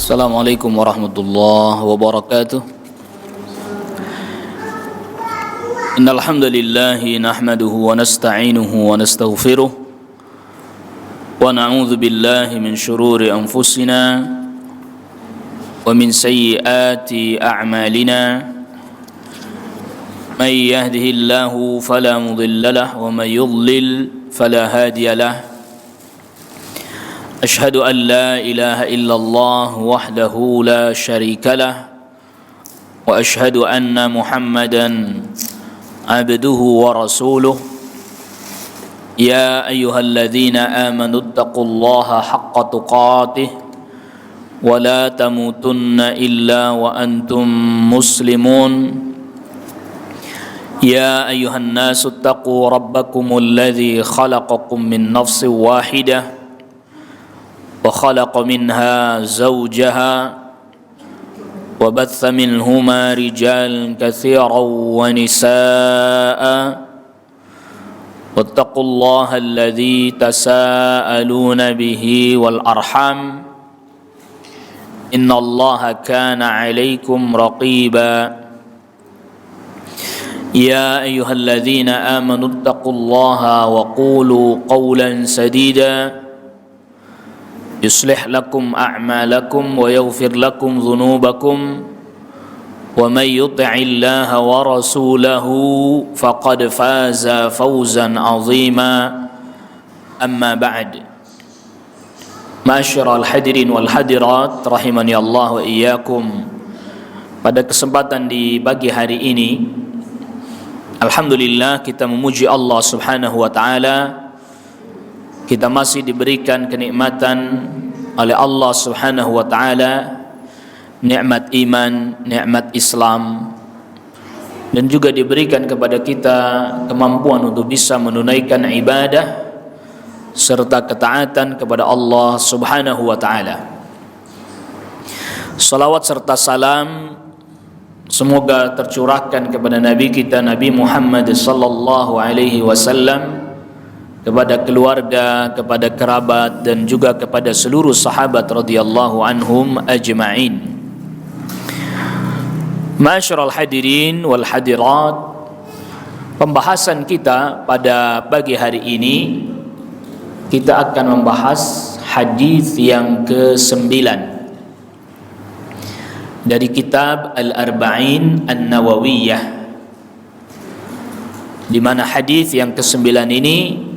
Assalamualaikum warahmatullahi wabarakatuh. Innal hamdalillah nahmaduhu wa nasta'inuhu wa nastaghfiruh wa na'udzu billahi min shururi anfusina wa min sayyiati a'malina. May yahdihillahu fala mudilla lahu wa may yudlil fala hadiya lahu. أشهد أن لا إله إلا الله وحده لا شريك له وأشهد أن محمدا عبده ورسوله يا أيها الذين آمنوا اتقوا الله حق تقاته ولا تموتن إلا وأنتم مسلمون يا أيها الناس اتقوا ربكم الذي خلقكم من نفس واحدة وخلق منها زوجها وبث منهما رجالا كثيرا ونساء واتقوا الله الذي تساءلون به والأرحام إن الله كان عليكم رقيبا يا أيها الذين آمنوا اتقوا الله وقولوا قولا سديدا يصلح لكم أعمالكم ويغفر لكم ذنوبكم ومن يطع الله ورسوله فقد فاز فوزا عظيما أما بعد معاشر الحاضرين والحاضرات rahimani Allah wa iyyakum. Pada kesempatan di pagi hari ini, alhamdulillah kita memuji Allah Subhanahu wa taala. Kita masih diberikan kenikmatan oleh Allah Subhanahu wa taala, nikmat iman, nikmat Islam, dan juga diberikan kepada kita kemampuan untuk bisa menunaikan ibadah serta ketaatan kepada Allah Subhanahu wa taala. Salawat serta salam semoga tercurahkan kepada Nabi kita Nabi Muhammad sallallahu alaihi wasallam, kepada keluarga, kepada kerabat, dan juga kepada seluruh sahabat radhiyallahu anhum ajma'in. Ma'asyiral hadirin wal hadirat, pembahasan kita pada pagi hari ini kita akan membahas hadis yang ke-9 dari kitab Al-Arba'in An-Nawawiyah, di mana hadis yang ke-9 ini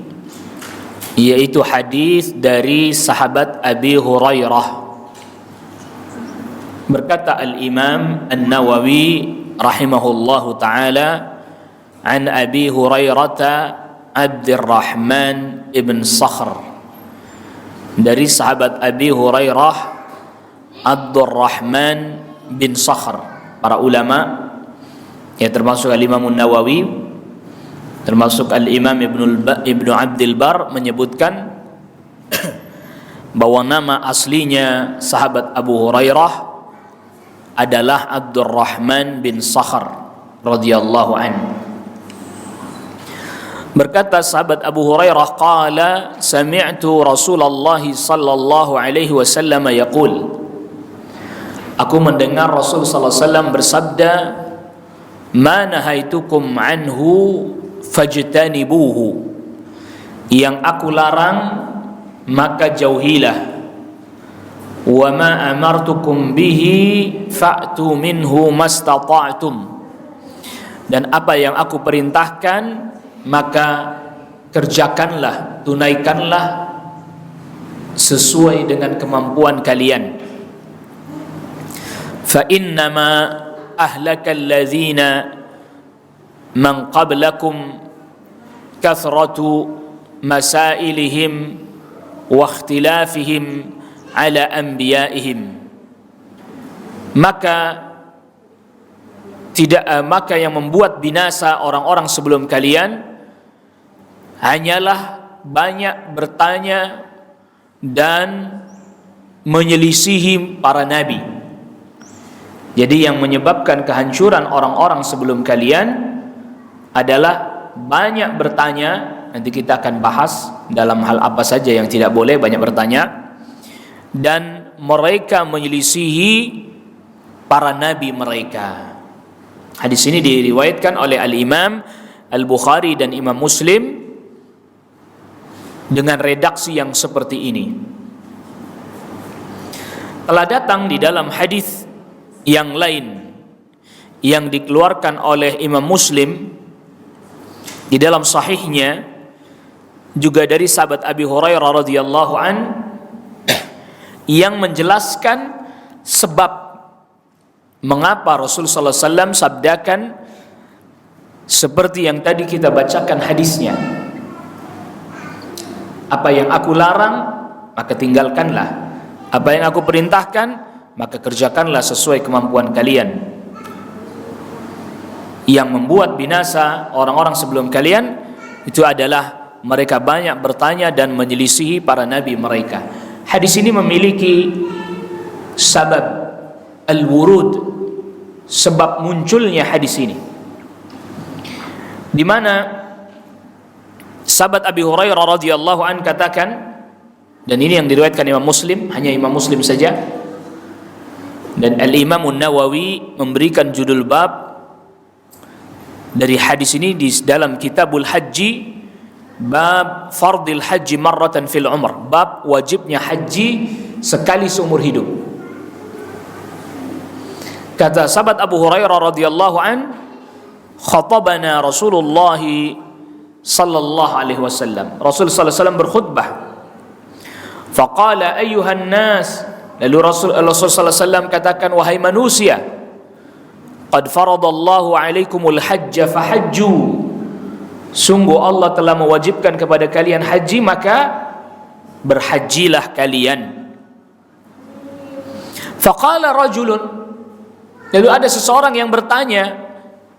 yaitu hadis dari sahabat Abi Hurairah. Berkata Al-Imam An-Nawawi rahimahullahu taala, an Abi Hurairah Abdurrahman ibn Sakhr, dari sahabat Abi Hurairah Abdurrahman bin Sakhr. Para ulama, ya termasuk Al-Imam An-Nawawi, termasuk Al-Imam Ibnu Abdul Bar, menyebutkan bahwa nama aslinya sahabat Abu Hurairah adalah Abdurrahman bin Sakhr radhiyallahu anhu. Berkata sahabat Abu Hurairah, qala sami'tu Rasulullah sallallahu alaihi wasallam yaqul, aku mendengar Rasul sallallahu alaihi wasallam bersabda, ma nahaitukum anhu fajtanibuhu, yang aku larang maka jauhilah, wa ma amartukum bihi fa'tu minhu mastata'tum, dan apa yang aku perintahkan maka kerjakanlah, tunaikanlah sesuai dengan kemampuan kalian. Fa innama ahlakal ladzina man qablakum kathratu masailihim wa ikhtilafihim ala anbiya'ihim, maka yang membuat binasa orang-orang sebelum kalian hanyalah banyak bertanya dan menyelisihi para nabi. Jadi yang menyebabkan kehancuran orang-orang sebelum kalian adalah banyak bertanya. Nanti kita akan bahas dalam hal apa saja yang tidak boleh banyak bertanya, dan mereka menyelisihi para nabi mereka. Hadis ini diriwayatkan oleh Al-Imam Al-Bukhari dan Imam Muslim dengan redaksi yang seperti ini. Telah datang di dalam hadis yang lain yang dikeluarkan oleh Imam Muslim di dalam sahihnya, juga dari sahabat Abi Hurairah radhiyallahu an, yang menjelaskan sebab mengapa Rasul sallallahu alaihi wasallam sabdakan seperti yang tadi kita bacakan hadisnya. Apa yang aku larang, maka tinggalkanlah. Apa yang aku perintahkan, maka kerjakanlah sesuai kemampuan kalian. Yang membuat binasa orang-orang sebelum kalian itu adalah mereka banyak bertanya dan menyelisihi para nabi mereka. Hadis ini memiliki sebab al-wurud, sebab munculnya hadis ini, di mana sahabat Abi Hurairah radhiyallahu an katakan, dan ini yang diriwayatkan Imam Muslim, hanya Imam Muslim saja, dan Al-Imam An-Nawawi memberikan judul bab dari hadis ini di dalam Kitabul Haji, bab fardil haji marratan fil umr, bab wajibnya haji sekali seumur hidup. Kata sahabat Abu Hurairah radhiyallahu an, khatabana Rasulullah sallallahu alaihi wasallam, Rasul sallallahu alaihi wasallam berkhutbah. Faqala ayyuhan nas, lalu Rasul sallallahu alaihi wasallam katakan, wahai manusia, qad faradallahu alaikumul hajja fahajju, sungguh Allah telah mewajibkan kepada kalian haji, maka berhajilah kalian. Faqala rajulun, lalu ada seseorang yang bertanya,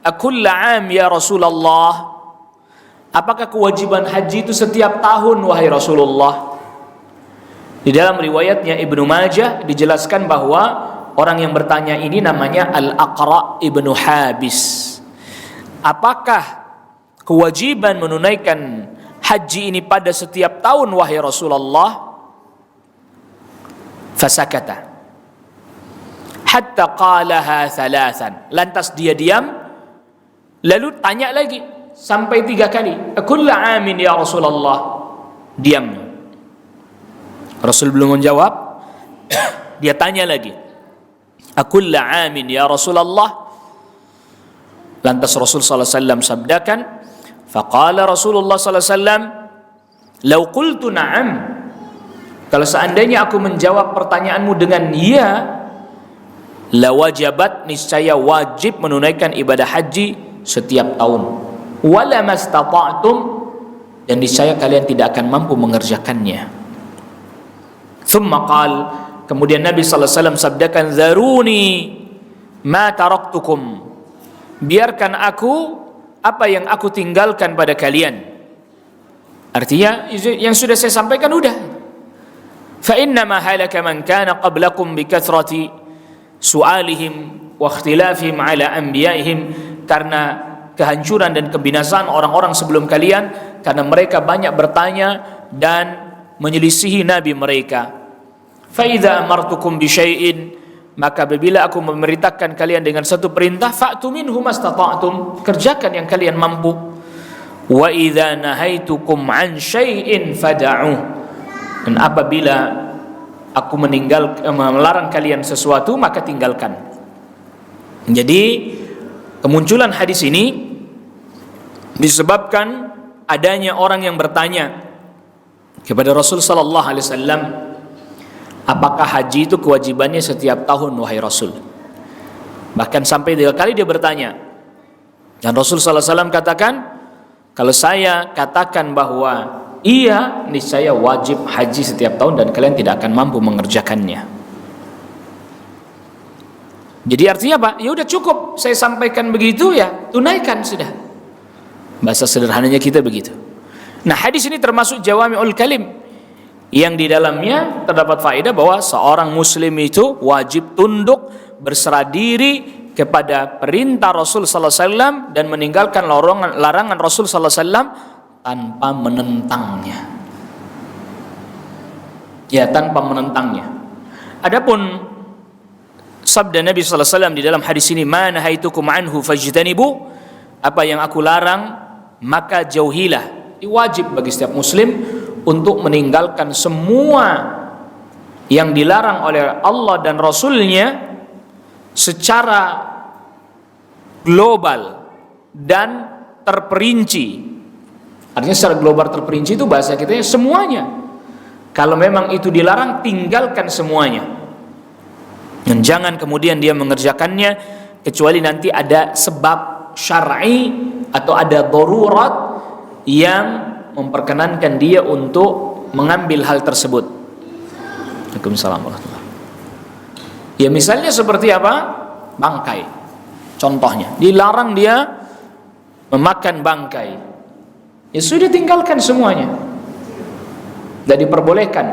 akulla am ya Rasulullah, apakah kewajiban haji itu setiap tahun wahai Rasulullah? Di dalam riwayatnya Ibnu Majah dijelaskan bahwa orang yang bertanya ini namanya Al-Aqra' Ibnu Habis. Apakah kewajiban menunaikan haji ini pada setiap tahun wahai Rasulullah? Fasakata hatta qalaha thalathan, lantas dia diam, lalu tanya lagi sampai 3 kali, akulla amin ya Rasulullah, diam. Rasul belum menjawab, dia tanya lagi, akulla amin ya Rasulullah. Lantas Rasul sallallahu alaihi wasallam sabdakan, faqala Rasulullah sallallahu alaihi wasallam, law qultu na'am, kalau seandainya aku menjawab pertanyaanmu dengan iya, la wajabat, niscaya wajib menunaikan ibadah haji setiap tahun, wala mastata'tum, dan niscaya kalian tidak akan mampu mengerjakannya. Thumma qal, kemudian Nabi sallallahu alaihi wasallam sabdakan, zaruni ma taraktukum, biarkan aku apa yang aku tinggalkan pada kalian. Artinya yang sudah saya sampaikan udah. Fa inna ma halaka man kana qablakum bi kathrati su'alihim wa ikhtilafihim ala anbiya'ihim, karena kehancuran dan kebinasaan orang-orang sebelum kalian karena mereka banyak bertanya dan menyelisihi nabi mereka. Fa idza amartukum bi syai'in, maka apabila aku memerintahkan kalian dengan satu perintah, fa'tu minhu mastata'tum, kerjakan yang kalian mampu. Wa idza nahaitukum an syai'in fad'u, dan apabila aku melarang kalian sesuatu, maka tinggalkan. Jadi kemunculan hadis ini disebabkan adanya orang yang bertanya kepada Rasul sallallahu alaihi wasallam, apakah haji itu kewajibannya setiap tahun wahai Rasul? Bahkan sampai 3 kali dia bertanya. Dan Rasul sallallahu alaihi wasallam katakan, kalau saya katakan bahwa iya, niscaya wajib haji setiap tahun dan kalian tidak akan mampu mengerjakannya. Jadi artinya apa? Ya udah cukup saya sampaikan begitu, ya tunaikan sudah. Bahasa sederhananya kita begitu. Nah, hadis ini termasuk jawami'ul kalim yang di dalamnya terdapat faedah bahwa seorang muslim itu wajib tunduk, berserah diri kepada perintah Rasul sallallahu alaihi wasallam dan meninggalkan larangan Rasul sallallahu alaihi wasallam tanpa menentangnya. Ya, tanpa menentangnya. Adapun sabda Nabi sallallahu alaihi wasallam di dalam hadis ini, "Ma nahaitukum anhu fajtanibu," apa yang aku larang maka jauhilah. Ini wajib bagi setiap muslim untuk meninggalkan semua yang dilarang oleh Allah dan Rasulnya secara global dan terperinci. Artinya secara global terperinci itu bahasa kita semuanya. Kalau memang itu dilarang, tinggalkan semuanya. Dan jangan kemudian dia mengerjakannya kecuali nanti ada sebab syar'i atau ada darurat yang memperkenankan dia untuk mengambil hal tersebut. Waalaikumsalam warahmatullahi wabarakatuh. Ya misalnya seperti apa? Bangkai. Contohnya, dilarang dia memakan bangkai. Ya sudah, tinggalkan semuanya. Tidak diperbolehkan.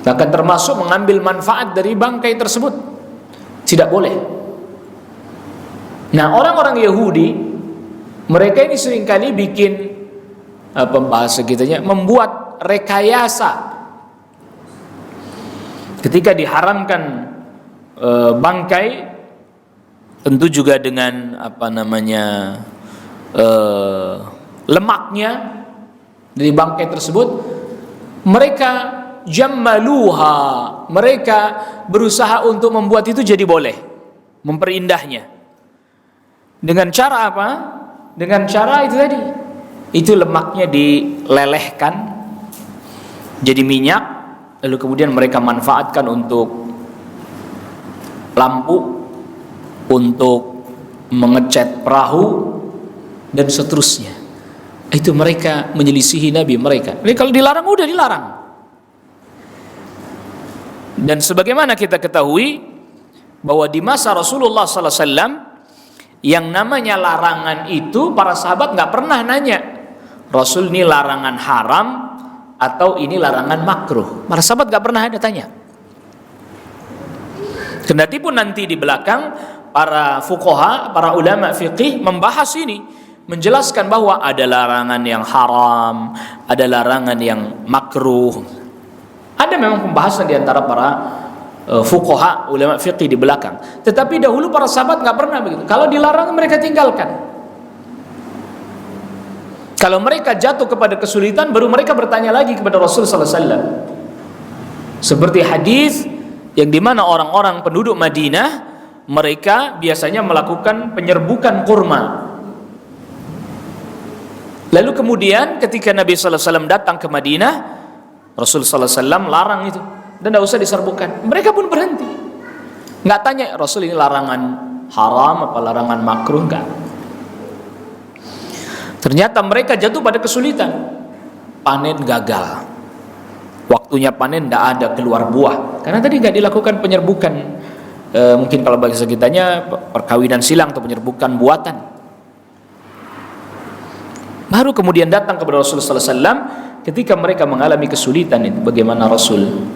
Bahkan termasuk mengambil manfaat dari bangkai tersebut. Tidak boleh. Nah, orang-orang Yahudi, mereka ini seringkali bikin bahasa kitanya, membuat rekayasa. Ketika diharamkan bangkai, tentu juga dengan lemaknya dari bangkai tersebut, mereka jammaluha, mereka berusaha untuk membuat itu jadi boleh, memperindahnya. Dengan cara apa? Dengan cara itu tadi, itu lemaknya dilelehkan jadi minyak, lalu kemudian mereka manfaatkan untuk lampu, untuk mengecat perahu dan seterusnya. Itu mereka menyelisihi Nabi mereka. Jadi kalau dilarang, udah dilarang. Dan sebagaimana kita ketahui bahwa di masa Rasulullah SAW, yang namanya larangan itu para sahabat nggak pernah nanya, Rasul ini larangan haram atau ini larangan makruh. Para sahabat nggak pernah ada tanya. Kendati pun nanti di belakang para fuqaha, para ulama fiqih membahas ini, menjelaskan bahwa ada larangan yang haram, ada larangan yang makruh. Ada memang pembahasan di antara para fuqaha, ulama fiqih di belakang. Tetapi dahulu para sahabat nggak pernah begitu. Kalau dilarang mereka tinggalkan. Kalau mereka jatuh kepada kesulitan, baru mereka bertanya lagi kepada Rasul sallallahu alaihi wasallam. Seperti hadis yang dimana orang-orang penduduk Madinah, mereka biasanya melakukan penyerbukan kurma. Lalu kemudian ketika Nabi sallallahu alaihi wasallam datang ke Madinah, Rasul sallallahu alaihi wasallam larang itu dan tidak usah diserbukan. Mereka pun berhenti. Enggak tanya, Rasul ini larangan haram apa larangan makruh, enggak. Ternyata mereka jatuh pada kesulitan. Panen gagal. Waktunya panen tidak ada keluar buah. Karena tadi enggak dilakukan penyerbukan. Mungkin kalau bahasa kitanya perkawinan silang atau penyerbukan buatan. Baru kemudian datang kepada Rasulullah sallallahu alaihi wasallam ketika mereka mengalami kesulitan itu. Bagaimana Rasul?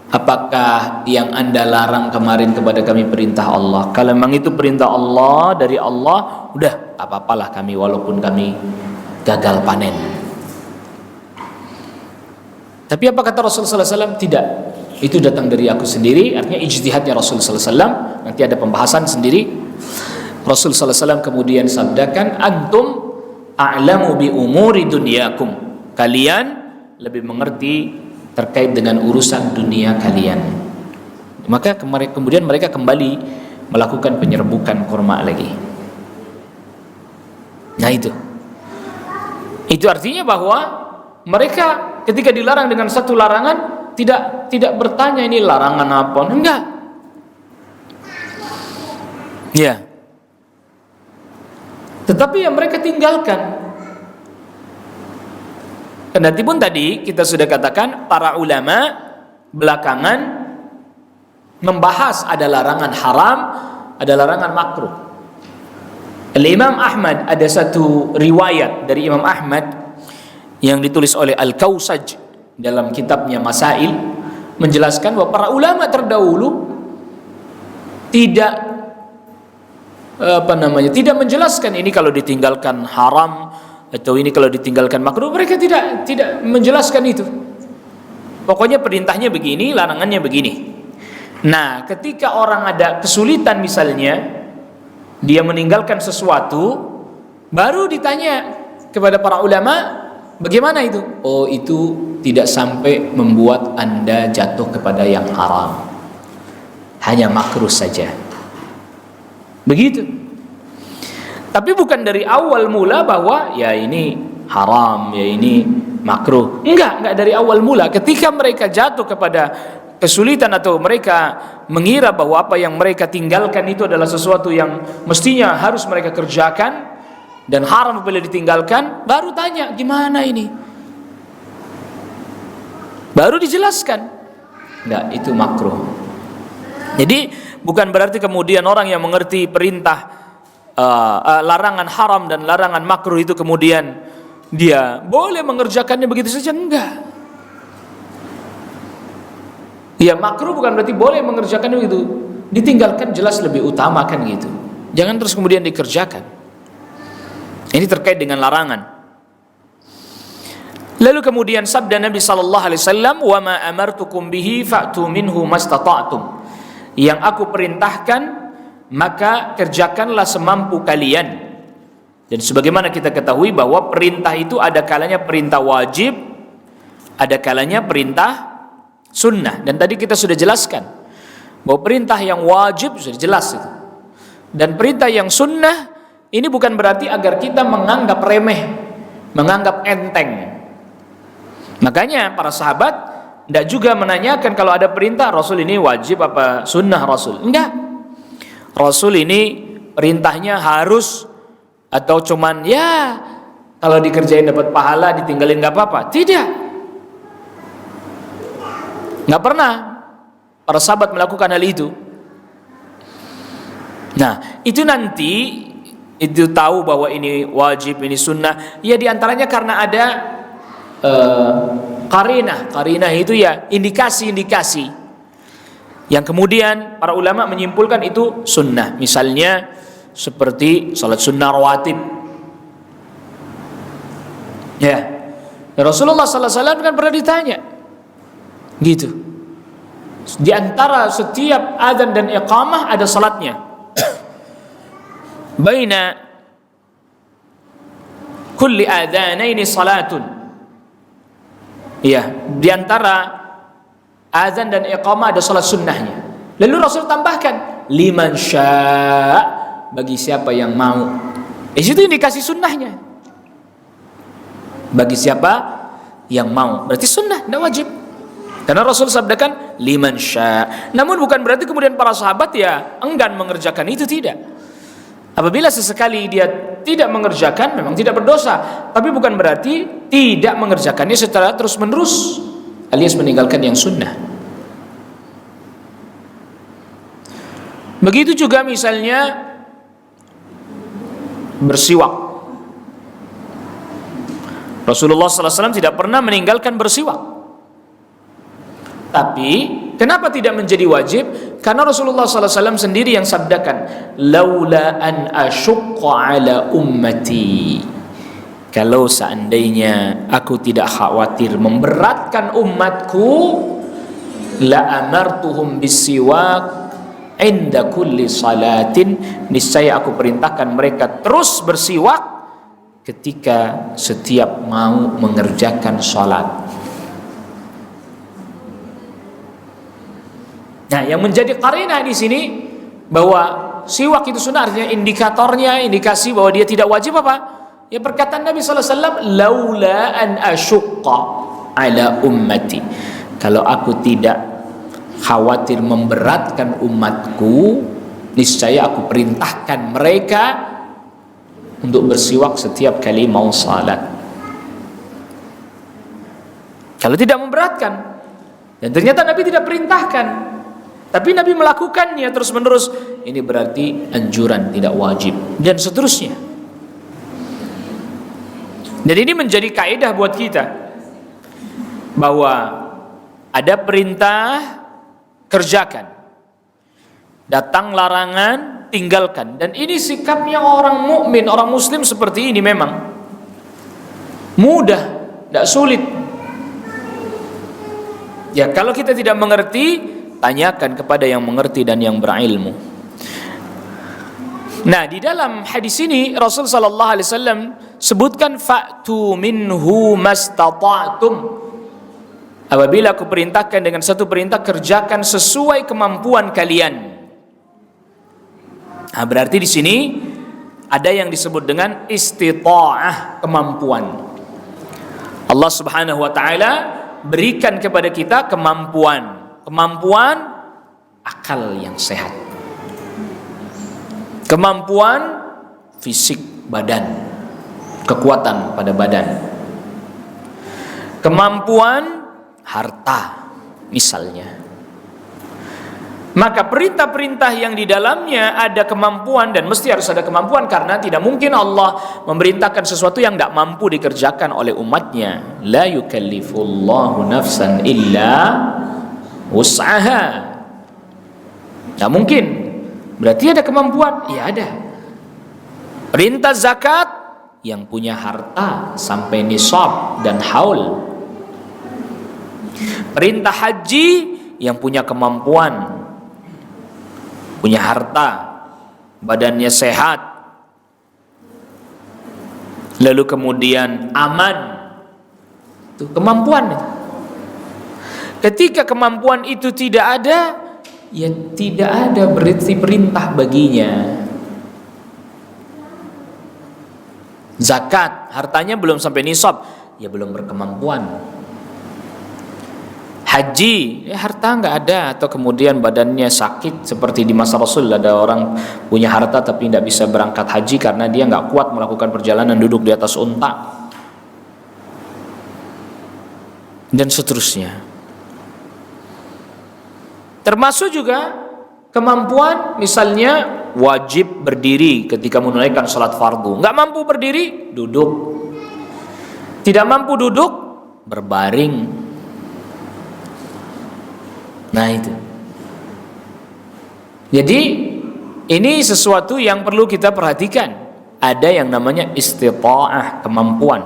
Apakah yang Anda larang kemarin kepada kami perintah Allah? Kalau memang itu perintah Allah dari Allah, udah apa-apalah kami walaupun kami gagal panen. Tapi apa kata Rasulullah sallallahu alaihi wasallam? Tidak. Itu datang dari aku sendiri, artinya ijtihadnya Rasul sallallahu alaihi wasallam. Nanti ada pembahasan sendiri. Rasul sallallahu alaihi wasallam kemudian sabdakan, antum a'lamu bi umuri dunyakum. Kalian lebih mengerti terkait dengan urusan dunia kalian. Maka kemudian mereka kembali melakukan penyerbukan kurma lagi. Nah itu artinya bahwa mereka ketika dilarang dengan satu larangan tidak bertanya ini larangan apa, enggak. Ya. Tetapi yang mereka tinggalkan. Kendati pun tadi kita sudah katakan para ulama belakangan membahas ada larangan haram, ada larangan makruh. Imam Ahmad, ada satu riwayat dari Imam Ahmad yang ditulis oleh Al-Kausaj dalam kitabnya Masail, menjelaskan bahwa para ulama terdahulu tidak tidak menjelaskan ini kalau ditinggalkan haram atau ini kalau ditinggalkan makruh. Mereka tidak menjelaskan itu. Pokoknya perintahnya begini, larangannya begini. Nah, ketika orang ada kesulitan misalnya, dia meninggalkan sesuatu, baru ditanya kepada para ulama, bagaimana itu? Oh, itu tidak sampai membuat Anda jatuh kepada yang haram, hanya makruh saja. Begitu. Tapi bukan dari awal mula bahwa ya ini haram, ya ini makruh. Enggak dari awal mula. Ketika mereka jatuh kepada kesulitan atau mereka mengira bahwa apa yang mereka tinggalkan itu adalah sesuatu yang mestinya harus mereka kerjakan dan haram apabila ditinggalkan, baru tanya gimana ini, baru dijelaskan. Enggak, itu makruh. Jadi bukan berarti kemudian orang yang mengerti perintah larangan haram dan larangan makruh itu kemudian dia boleh mengerjakannya begitu saja. Enggak. Ya, makruh bukan berarti boleh mengerjakannya begitu. Ditinggalkan jelas lebih utama kan gitu. Jangan terus kemudian dikerjakan. Ini terkait dengan larangan. Lalu kemudian sabda Nabi sallallahu alaihi wasallam, "Wa ma amartukum bihi fa'tu minhu mastata'tum." Yang aku perintahkan maka kerjakanlah semampu kalian. Dan sebagaimana kita ketahui bahwa perintah itu ada kalanya perintah wajib, ada kalanya perintah sunnah. Dan tadi kita sudah jelaskan bahwa perintah yang wajib sudah jelas itu. Dan perintah yang sunnah ini bukan berarti agar kita menganggap remeh, menganggap enteng. Makanya para sahabat tidak juga menanyakan kalau ada perintah Rasul ini wajib apa sunnah Rasul. Enggak. Rasul ini perintahnya harus atau cuman ya kalau dikerjain dapat pahala, ditinggalin nggak apa-apa. Tidak. Nggak pernah para sahabat melakukan hal itu. Nah, itu nanti itu tahu bahwa ini wajib, ini sunnah. Ya diantaranya karena ada karinah itu ya indikasi-indikasi yang kemudian para ulama menyimpulkan itu sunnah. Misalnya seperti salat sunnah rawatib. Ya, Rasulullah sallallahu alaihi wasallam kan pernah ditanya gitu. Di antara setiap adzan dan iqamah ada salatnya. Baina kulli adzanaini salatun. Ya, di antara azan dan iqamah ada salat sunnahnya. Lalu Rasul tambahkan liman syaa, bagi siapa yang mau. Itu indikasi sunnahnya. Bagi siapa yang mau. Berarti sunnah, tidak wajib. Karena Rasul sabdakan liman syaa. Namun bukan berarti kemudian para sahabat ya enggan mengerjakan itu, tidak. Apabila sesekali dia tidak mengerjakan memang tidak berdosa, tapi bukan berarti tidak mengerjakannya secara terus-menerus alias meninggalkan yang sunnah. Begitu juga misalnya bersiwak. Rasulullah SAW tidak pernah meninggalkan bersiwak. Tapi kenapa tidak menjadi wajib? Karena Rasulullah SAW sendiri yang sabdakan, laula an asyukka ala ummati, kalau seandainya aku tidak khawatir memberatkan umatku, la amartuhum bisiwak inda kulli salatin, niscaya aku perintahkan mereka terus bersiwak ketika setiap mau mengerjakan salat. Nah, yang menjadi qarinah di sini bahwa siwak itu sunnah, artinya indikatornya, indikasi bahwa dia tidak wajib apa? Ya perkataan Nabi sallallahu alaihi wasallam, laula an asyqa ala ummati, kalau aku tidak khawatir memberatkan umatku, niscaya aku perintahkan mereka untuk bersiwak setiap kali mau salat. Kalau tidak memberatkan, dan ternyata Nabi tidak perintahkan, tapi Nabi melakukannya terus menerus, ini berarti anjuran, tidak wajib, dan seterusnya. Dan ini menjadi kaidah buat kita bahwa ada perintah, kerjakan, datang larangan, tinggalkan. Dan ini sikapnya orang mukmin, orang muslim seperti ini memang mudah, tidak sulit. Ya, kalau kita tidak mengerti, tanyakan kepada yang mengerti dan yang berilmu. Nah, di dalam hadis ini Rasul sallallahu alaihi wasallam sebutkan fa'tu minhu mastata'tum. Apabila aku perintahkan dengan satu perintah, kerjakan sesuai kemampuan kalian. Nah, berarti di sini ada yang disebut dengan istita'ah, kemampuan. Allah Subhanahu wa taala berikan kepada kita kemampuan akal yang sehat, kemampuan fisik badan, kekuatan pada badan, kemampuan harta misalnya. Maka perintah-perintah yang di dalamnya ada kemampuan, dan mesti harus ada kemampuan, karena tidak mungkin Allah memerintahkan sesuatu yang tidak mampu dikerjakan oleh umatnya. La yukallifullahu nafsan illa wus'aha. Tidak mungkin. Berarti ada kemampuan? Ya ada. Perintah zakat, yang punya harta sampai nisab dan haul. Perintah haji, yang punya kemampuan, punya harta, badannya sehat, lalu kemudian aman, itu kemampuan. Ketika kemampuan itu tidak ada, ya tidak ada berarti perintah baginya. Zakat, hartanya belum sampai nisab, ya belum berkemampuan. Haji, ya harta nggak ada, atau kemudian badannya sakit, seperti di masa Rasul ada orang punya harta tapi tidak bisa berangkat haji karena dia nggak kuat melakukan perjalanan duduk di atas unta, dan seterusnya. Termasuk juga kemampuan, misalnya wajib berdiri ketika menunaikan salat fardu, nggak mampu berdiri, duduk. Tidak mampu duduk, berbaring. Nah itu. Jadi ini sesuatu yang perlu kita perhatikan. Ada yang namanya istita'ah, kemampuan.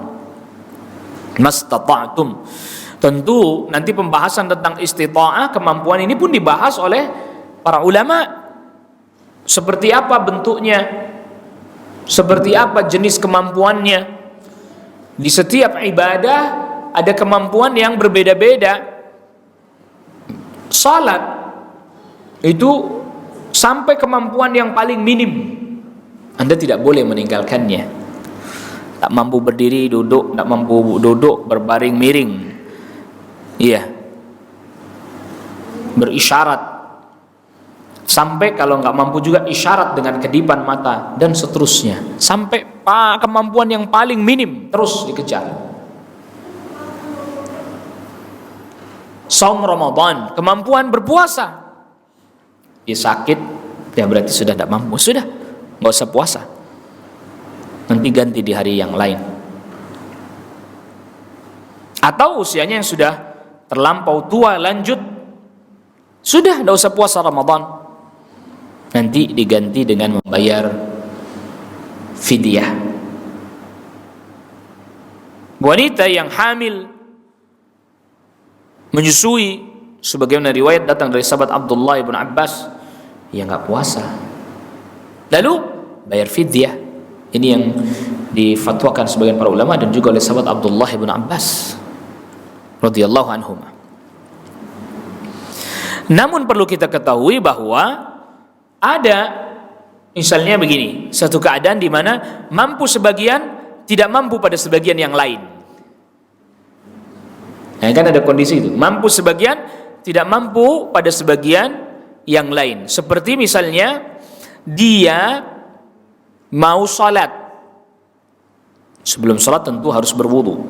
Mastata'tum. Tentu nanti pembahasan tentang istita'ah, kemampuan ini pun dibahas oleh para ulama. Seperti apa bentuknya? Seperti apa jenis kemampuannya? Di setiap ibadah ada kemampuan yang berbeda-beda. Salat itu sampai kemampuan yang paling minim, Anda tidak boleh meninggalkannya. Tak mampu berdiri, duduk, tak mampu duduk, berbaring miring, iya, berisyarat, sampai kalau nggak mampu juga isyarat dengan kedipan mata, dan seterusnya, sampai kemampuan yang paling minim terus dikejar. Saum Ramadan, kemampuan berpuasa, dia sakit, ya berarti sudah tidak mampu, sudah nggak usah puasa, nanti ganti di hari yang lain. Atau usianya yang sudah terlampau tua, lanjut, sudah tidak usah puasa Ramadan, nanti diganti dengan membayar fidyah. Wanita yang hamil, menyusui, sebagaimana riwayat datang dari sahabat Abdullah ibn Abbas, ya nggak puasa, lalu bayar fidyah. Ini yang difatwakan sebagian para ulama dan juga oleh sahabat Abdullah ibn Abbas radhiyallahu anhum. Namun perlu kita ketahui bahwa ada misalnya begini, satu keadaan di mana mampu sebagian, tidak mampu pada sebagian yang lain. Nah, kan ada kondisi itu, mampu sebagian, tidak mampu pada sebagian yang lain. Seperti misalnya dia mau salat, sebelum salat tentu harus berwudu.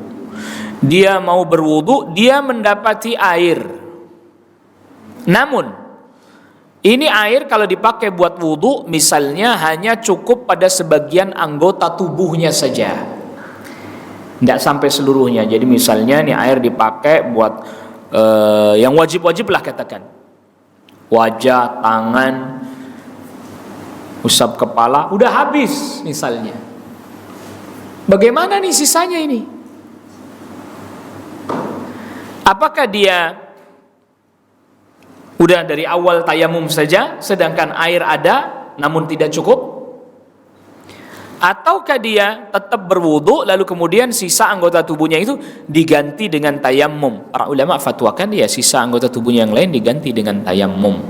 Dia mau berwudu, dia mendapati air. Namun ini air kalau dipakai buat wudu, misalnya hanya cukup pada sebagian anggota tubuhnya saja, tidak sampai seluruhnya. Jadi misalnya nih air dipakai buat yang wajib-wajib lah, katakan wajah, tangan, usap kepala, udah habis misalnya. Bagaimana nih sisanya ini? Apakah dia Udah dari awal tayamum saja, sedangkan air ada namun tidak cukup? Ataukah dia tetap berwudu lalu kemudian sisa anggota tubuhnya itu diganti dengan tayamum? Para ulama fatwakan dia sisa anggota tubuhnya yang lain diganti dengan tayamum.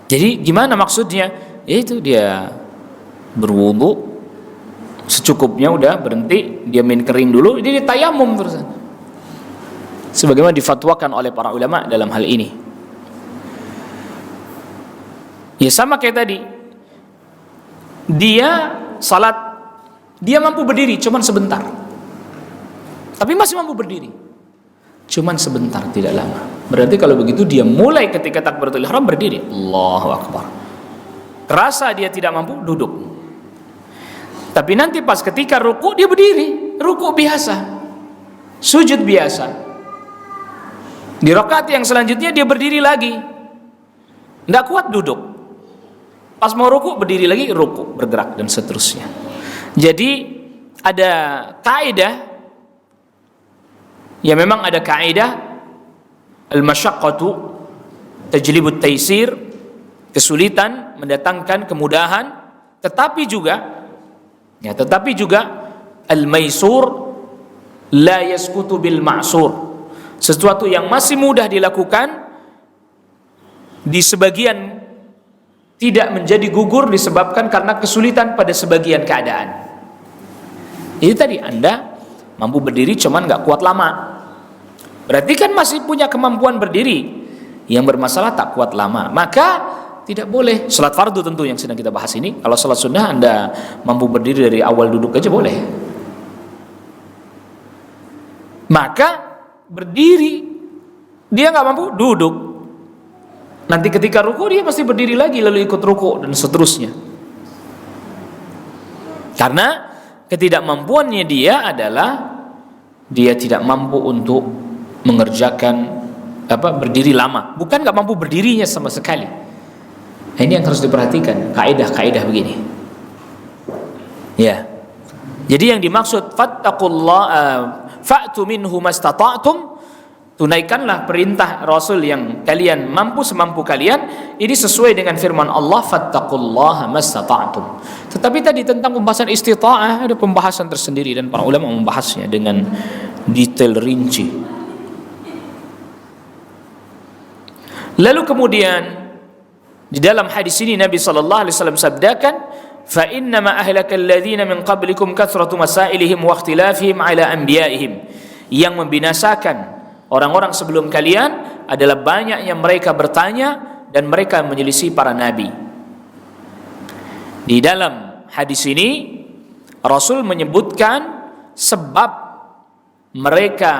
Jadi gimana maksudnya? Yaitu dia berwudu secukupnya, udah berhenti, dia main kering dulu, dia tayamum terus. Sebagaimana difatwakan oleh para ulama dalam hal ini. Ya sama kayak tadi. Dia salat, dia mampu berdiri cuman sebentar. Tapi masih mampu berdiri. Cuman sebentar, tidak lama. Berarti kalau begitu dia mulai ketika takbiratul ihram berdiri. Allahu Akbar. Terasa dia tidak mampu, duduk. Tapi nanti pas ketika ruku dia berdiri, ruku biasa. Sujud biasa. Di rakaat yang selanjutnya dia berdiri lagi. Tidak kuat duduk. Pas mau ruku berdiri lagi, ruku, bergerak dan seterusnya. Jadi ada kaidah, ya memang ada kaidah al-masyaqqatu tajlibut taisir, kesulitan mendatangkan kemudahan, tetapi juga al-maisur la yaskutu bil ma'sur. Sesuatu yang masih mudah dilakukan di sebagian tidak menjadi gugur disebabkan karena kesulitan pada sebagian keadaan. Itu tadi, Anda mampu berdiri cuman nggak kuat lama. Berarti kan masih punya kemampuan berdiri. Yang bermasalah tak kuat lama. Maka tidak boleh. Salat fardu tentu yang sedang kita bahas ini. Kalau salat sunnah Anda mampu berdiri dari awal duduk aja boleh. Maka berdiri, dia nggak mampu duduk. Nanti ketika ruku dia pasti berdiri lagi lalu ikut ruku dan seterusnya. Karena ketidakmampuannya dia adalah dia tidak mampu untuk mengerjakan berdiri lama. Bukan nggak mampu berdirinya sama sekali. Nah, ini yang harus diperhatikan, kaidah-kaidah begini. Ya. Jadi yang dimaksud fa'tu minhu mastata'tum, tunaikanlah perintah Rasul yang kalian mampu semampu kalian. Ini sesuai dengan firman Allah, fattaqullaha mastata'tum. Tetapi tadi tentang pembahasan istita'ah ada pembahasan tersendiri dan para ulama membahasnya dengan detail rinci. Lalu kemudian di dalam hadis ini Nabi sallallahu alaihi wasallam sabdakan, fa inna ma ahlakal ladzina min qablikum kathratu masailihim wa ikhtilafihim ala anbiya'ihim. Yang membinasakan orang-orang sebelum kalian adalah banyaknya mereka bertanya dan mereka menyelisih para nabi. Di dalam hadis ini Rasul menyebutkan sebab mereka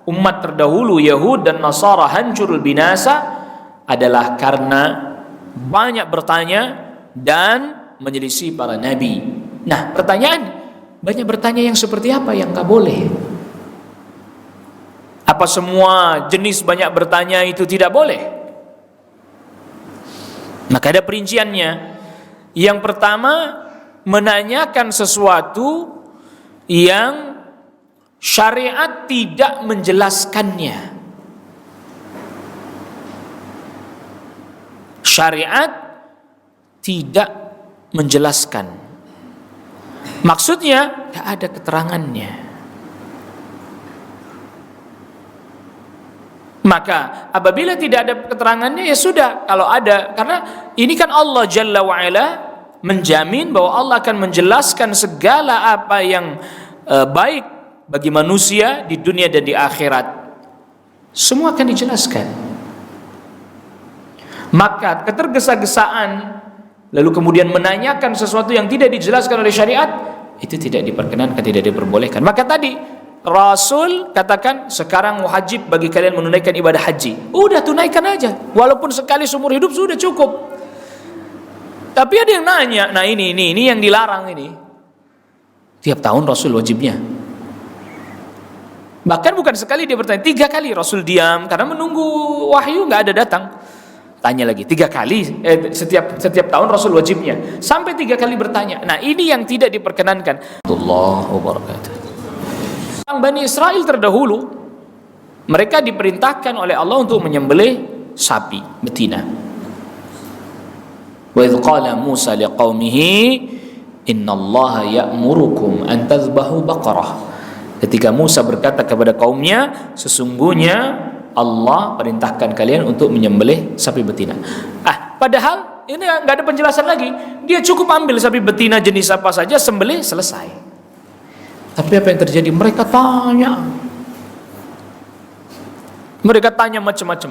umat terdahulu Yahud dan Nasara hancur binasa adalah karena banyak bertanya dan menyelisih para nabi. Nah, pertanyaan, banyak bertanya yang seperti apa yang tak boleh? Apa semua jenis banyak bertanya itu tidak boleh? Maka ada perinciannya. Yang pertama, menanyakan sesuatu yang syariat tidak menjelaskannya. Syariat tidak menjelaskan. Maksudnya tidak ada keterangannya. Maka apabila tidak ada keterangannya ya sudah, kalau ada, karena ini kan Allah Jalla wa'ala menjamin bahwa Allah akan menjelaskan segala apa yang baik bagi manusia di dunia dan di akhirat. Semua akan dijelaskan. Maka ketergesa-gesaan lalu kemudian menanyakan sesuatu yang tidak dijelaskan oleh syariat itu tidak diperkenankan, tidak diperbolehkan. Maka tadi Rasul katakan sekarang wajib bagi kalian menunaikan ibadah haji. Udah tunaikan aja, walaupun sekali seumur hidup sudah cukup. Tapi ada yang nanya, nah ini yang dilarang ini. Tiap tahun Rasul wajibnya. Bahkan bukan sekali dia bertanya, 3 kali Rasul diam karena menunggu wahyu nggak ada datang. Tanya lagi 3 kali, setiap tahun Rasul wajibnya. Sampai 3 kali bertanya. Nah ini yang tidak diperkenankan. Allahu wabarakatuh. Bani Israel terdahulu Mereka diperintahkan oleh Allah untuk menyembelih sapi betina. Wa idz qala Musa liqaumihi innallaha ya'murukum an tadhbahu baqarah. Ketika Musa berkata kepada kaumnya, sesungguhnya Allah perintahkan kalian untuk menyembelih sapi betina. Padahal ini nggak ada penjelasan lagi. Dia cukup ambil sapi betina jenis apa saja, sembelih, selesai. Tapi apa yang terjadi? Mereka tanya macam-macam.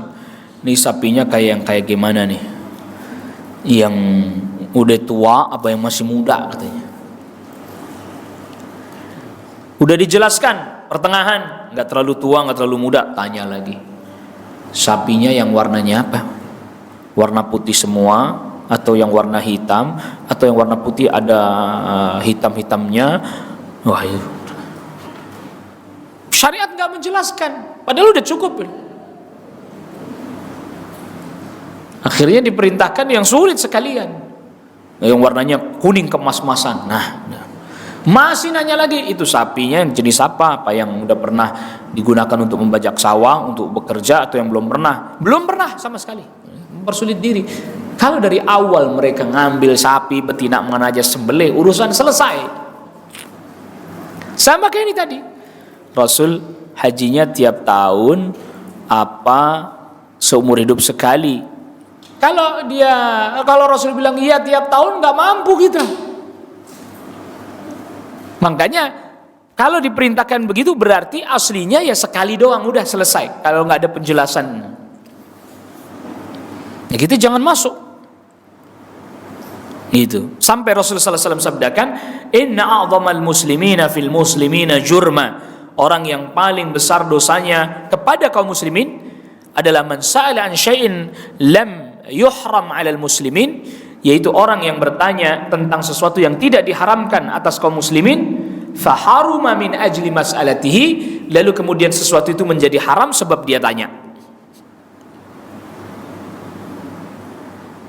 Nih sapinya kayak gimana nih? Yang udah tua apa yang masih muda katanya. Udah dijelaskan pertengahan, nggak terlalu tua, nggak terlalu muda. Tanya lagi, sapinya yang warnanya apa? Warna putih semua, atau yang warna hitam, atau yang warna putih ada hitam-hitamnya? Wah, itu syariat nggak menjelaskan. Padahal udah cukup. Akhirnya diperintahkan yang sulit sekalian, yang warnanya kuning kemas-masan. Masih nanya lagi, itu sapinya yang jenis apa yang udah pernah digunakan untuk membajak sawah, untuk bekerja, atau yang belum pernah sama sekali. Mempersulit diri. Kalau dari awal mereka ngambil sapi betina mana aja sembelih, urusan selesai. Sama kayak ini tadi, Rasul hajinya tiap tahun apa seumur hidup sekali. Kalau Rasul bilang iya tiap tahun, nggak mampu kita. Makanya kalau diperintahkan begitu berarti aslinya ya sekali doang, udah selesai. Kalau nggak ada penjelasan, ya kita jangan masuk. Itu sampai Rasul sallallahu alaihi wasallam sabdakan, inna a'dhamal muslimina fil muslimina jurma. Orang yang paling besar dosanya kepada kaum muslimin adalah man sa'ala an syai'in lam yuhram 'alal muslimin, yaitu orang yang bertanya tentang sesuatu yang tidak diharamkan atas kaum muslimin, faharuma min ajli mas'alatihi, lalu kemudian sesuatu itu menjadi haram sebab dia tanya.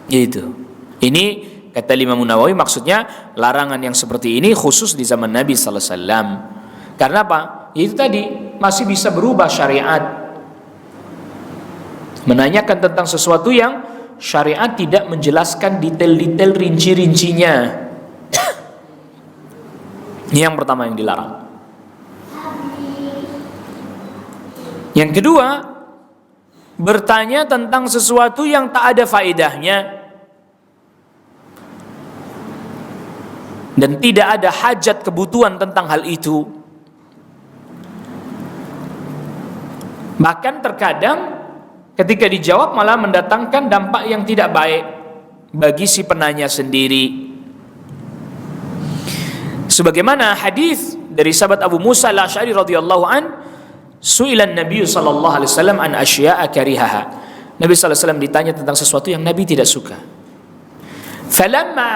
Itu. Ini kata Imam Nawawi, maksudnya larangan yang seperti ini khusus di zaman Nabi sallallahu alaihi wasallam. Karena apa? Itu tadi masih bisa berubah syariat. Menanyakan tentang sesuatu yang syariat tidak menjelaskan detail-detail rinci-rincinya. Ini yang pertama yang dilarang. Yang kedua, bertanya tentang sesuatu yang tak ada faedahnya dan tidak ada hajat kebutuhan tentang hal itu. Bahkan terkadang ketika dijawab malah mendatangkan dampak yang tidak baik bagi si penanya sendiri. Sebagaimana hadis dari sahabat Abu Musa al-Asy'ari radhiyallahu an, su'ilan Nabi sallallahu alaihi wasallam an asya'a karihaha. Nabi sallallahu alaihi wasallam ditanya tentang sesuatu yang Nabi tidak suka. Falamma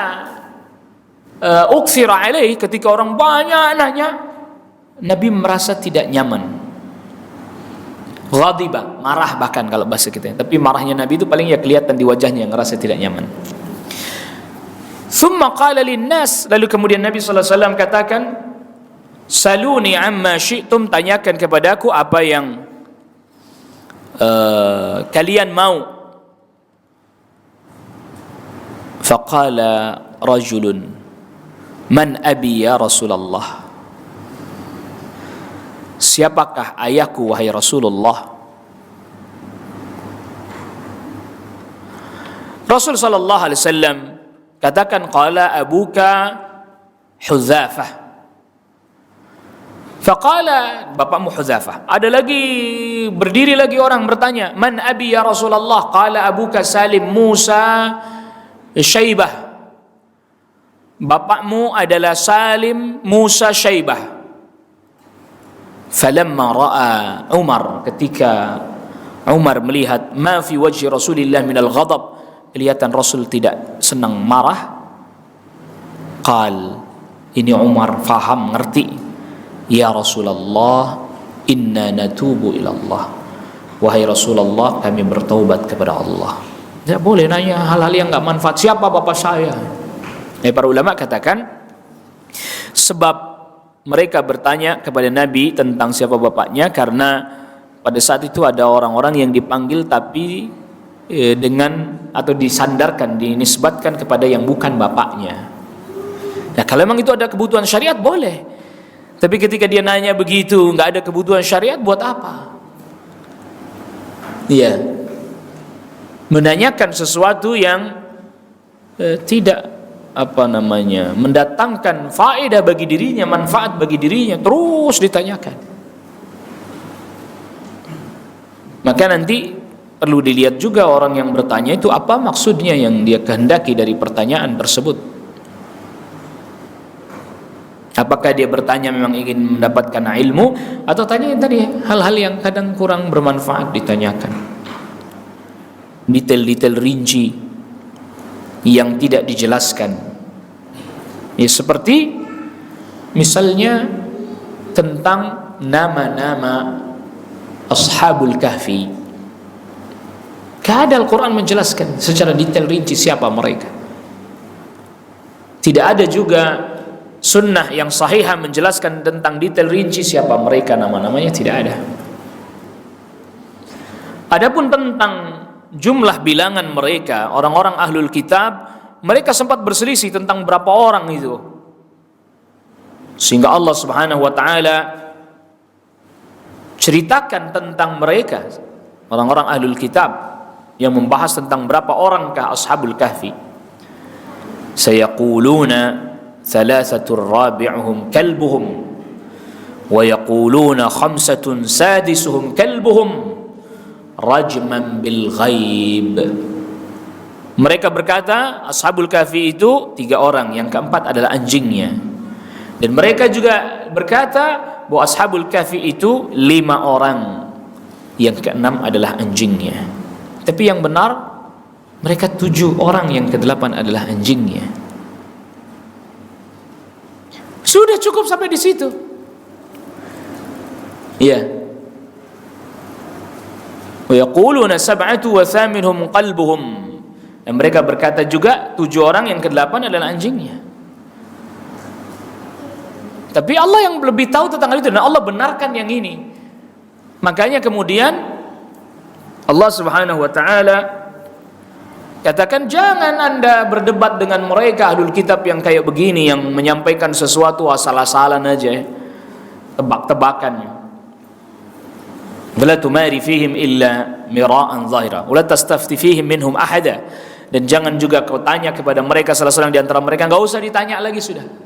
ukthira alaihi, ketika orang banyak nanya, Nabi merasa tidak nyaman. Ghadiba, marah bahkan kalau bahasa kita. Tapi marahnya Nabi itu paling ya kelihatan di wajahnya, yang ngerasa tidak nyaman. Thumma qala linnas, lalu kemudian Nabi sallallahu alaihi wasallam katakan, saluni amma syi'tum, tanyakan kepadaku apa yang kalian mau. Faqala rajulun, man abi ya Rasulullah, siapakah ayahku wahai Rasulullah? Rasul sallallahu alaihi wasallam katakan, qala abuka Hudzafah. Faqala, bapakmu Hudzafah. Ada lagi, berdiri lagi orang bertanya, man abi ya Rasulullah? Qala abuka Salim Musa Syaibah. Bapakmu adalah Salim Musa Syaibah. Falamma ra'a Umar, ketika Umar melihat ma fi wajhi Rasulillah minal ghadab, kelihatan Rasul tidak senang, marah. Qal, ini Umar faham, ngerti. Ya Rasulullah, inna natubu ilallah. Wahai Rasulullah, kami bertaubat kepada Allah. Tidak boleh nanya hal-hal yang enggak manfaat. Siapa bapak saya? Para ulama katakan sebab mereka bertanya kepada Nabi tentang siapa bapaknya karena pada saat itu ada orang-orang yang dipanggil tapi dengan atau disandarkan, dinisbatkan kepada yang bukan bapaknya. Nah, kalau memang itu ada kebutuhan syariat boleh. Tapi ketika dia nanya begitu, nggak ada kebutuhan syariat, buat apa? Iya. Menanyakan sesuatu yang tidak mendatangkan faedah bagi dirinya, manfaat bagi dirinya, terus ditanyakan. Maka nanti perlu dilihat juga orang yang bertanya itu apa maksudnya yang dia kehendaki dari pertanyaan tersebut. Apakah dia bertanya memang ingin mendapatkan ilmu, atau tanya tadi hal-hal yang kadang kurang bermanfaat ditanyakan, detail-detail rinci yang tidak dijelaskan. Ya, seperti misalnya tentang nama-nama Ashabul Kahfi. Ada Al-Quran menjelaskan secara detail rinci siapa mereka. Tidak ada juga sunnah yang sahihah menjelaskan tentang detail rinci siapa mereka, nama-namanya tidak ada. Adapun tentang jumlah bilangan mereka, orang-orang ahlul kitab, mereka sempat berselisih tentang berapa orang itu. Sehingga Allah Subhanahu wa taala ceritakan tentang mereka, orang-orang ahlul kitab, yang membahas tentang berapa orangkah Ashabul Kahfi. Sayaquluna thalathatun rabi'uhum kalbuhum wa yaquluna khamsatun sadisuhum kalbuhum rajman bil ghaib. Mereka berkata Ashabul Kahfi itu 3 orang, yang keempat adalah anjingnya. Dan mereka juga berkata bahwa Ashabul Kahfi itu 5 orang, yang keenam adalah anjingnya. Tapi yang benar mereka 7 orang, yang ke-8 adalah anjingnya. Sudah cukup sampai di situ. Iya. Wa yaquluna sab'atu wa thaminhum qalbuhum. Dan mereka berkata juga 7 orang, yang ke-8 adalah anjingnya. Tapi Allah yang lebih tahu tentang hal itu, dan Allah benarkan yang ini. Makanya kemudian Allah Subhanahu wa taala katakan, jangan Anda berdebat dengan mereka ahlul kitab yang kayak begini, yang menyampaikan sesuatu asal-asalan aja, tebak-tebakan. Wala tumari fihim illa mira'an zahira wala tastafti fihim minhum ahada. Dan jangan juga kau tanya kepada mereka salah seorang di antara mereka, enggak usah ditanya lagi sudah.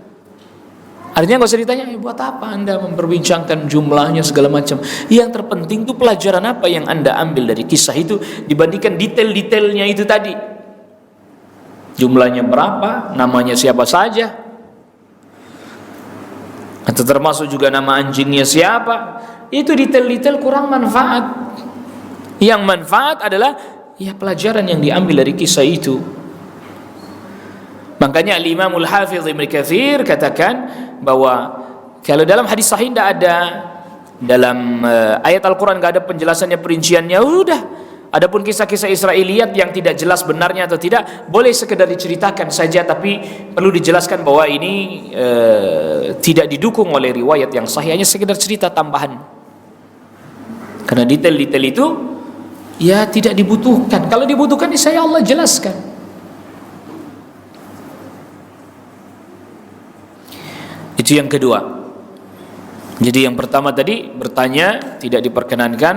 Artinya nggak usah ditanya, buat apa Anda memperbincangkan jumlahnya segala macam. Yang terpenting itu pelajaran apa yang Anda ambil dari kisah itu dibandingkan detail-detailnya itu tadi. Jumlahnya berapa, namanya siapa saja, atau termasuk juga nama anjingnya siapa. Itu detail-detail kurang manfaat. Yang manfaat adalah ya pelajaran yang diambil dari kisah itu. Makanya Al-Imamul Hafidh Ibnu Katsir katakan bahwa kalau dalam hadis sahih tidak ada, dalam ayat Al-Quran tidak ada penjelasannya, perinciannya, udah. Adapun kisah-kisah Israiliyat yang tidak jelas benarnya atau tidak, boleh sekedar diceritakan saja, tapi perlu dijelaskan bahwa ini tidak didukung oleh riwayat yang sahih, hanya sekedar cerita tambahan. Karena detail-detail itu ya tidak dibutuhkan. Kalau dibutuhkan, saya Allah jelaskan. Itu yang kedua. Jadi yang pertama tadi bertanya tidak diperkenankan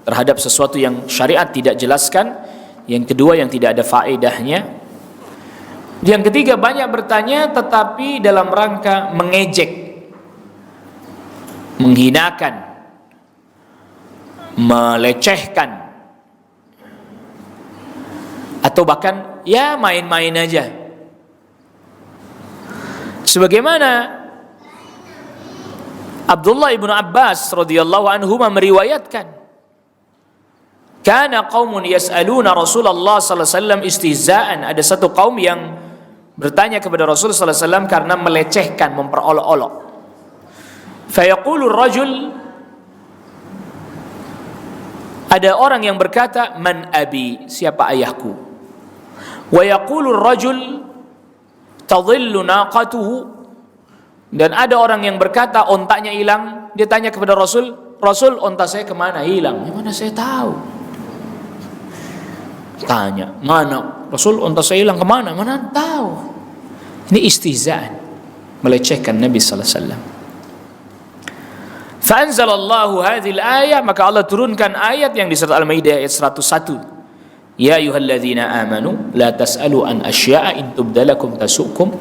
terhadap sesuatu yang syariat tidak jelaskan. Yang kedua yang tidak ada faedahnya. Yang ketiga banyak bertanya tetapi dalam rangka mengejek, menghinakan, melecehkan, atau bahkan ya main-main aja. Sebagaimana Abdullah ibnu Abbas radhiyallahu anhu meriwayatkan, kana qaumun yas'aluna Rasulullah sallallahu alaihi wasallam istihza'an. Ada satu kaum yang bertanya kepada Rasul sallallahu alaihi wasallam karena melecehkan, memperolok-olok. Fayaqulu rajul, ada orang yang berkata, man abi, siapa ayahku? Wa yaqulu rajul tadhillu naqatuhu. Dan ada orang yang berkata ontanya hilang. Dia tanya kepada Rasul, Rasul, onta saya kemana? Hilang. Mana saya tahu? Tanya, mana? Rasul, onta saya hilang kemana? Mana tahu? Ini istihzaan, melecehkan Nabi sallallahu alaihi wasallam. Fa'anzalallahu hadhil ayah, maka Allah turunkan ayat yang di surat Al-Maidah ayat 101. Ya ayyuhalladzina amanu la tas'alu an asya'a in tubdalakum tasukum.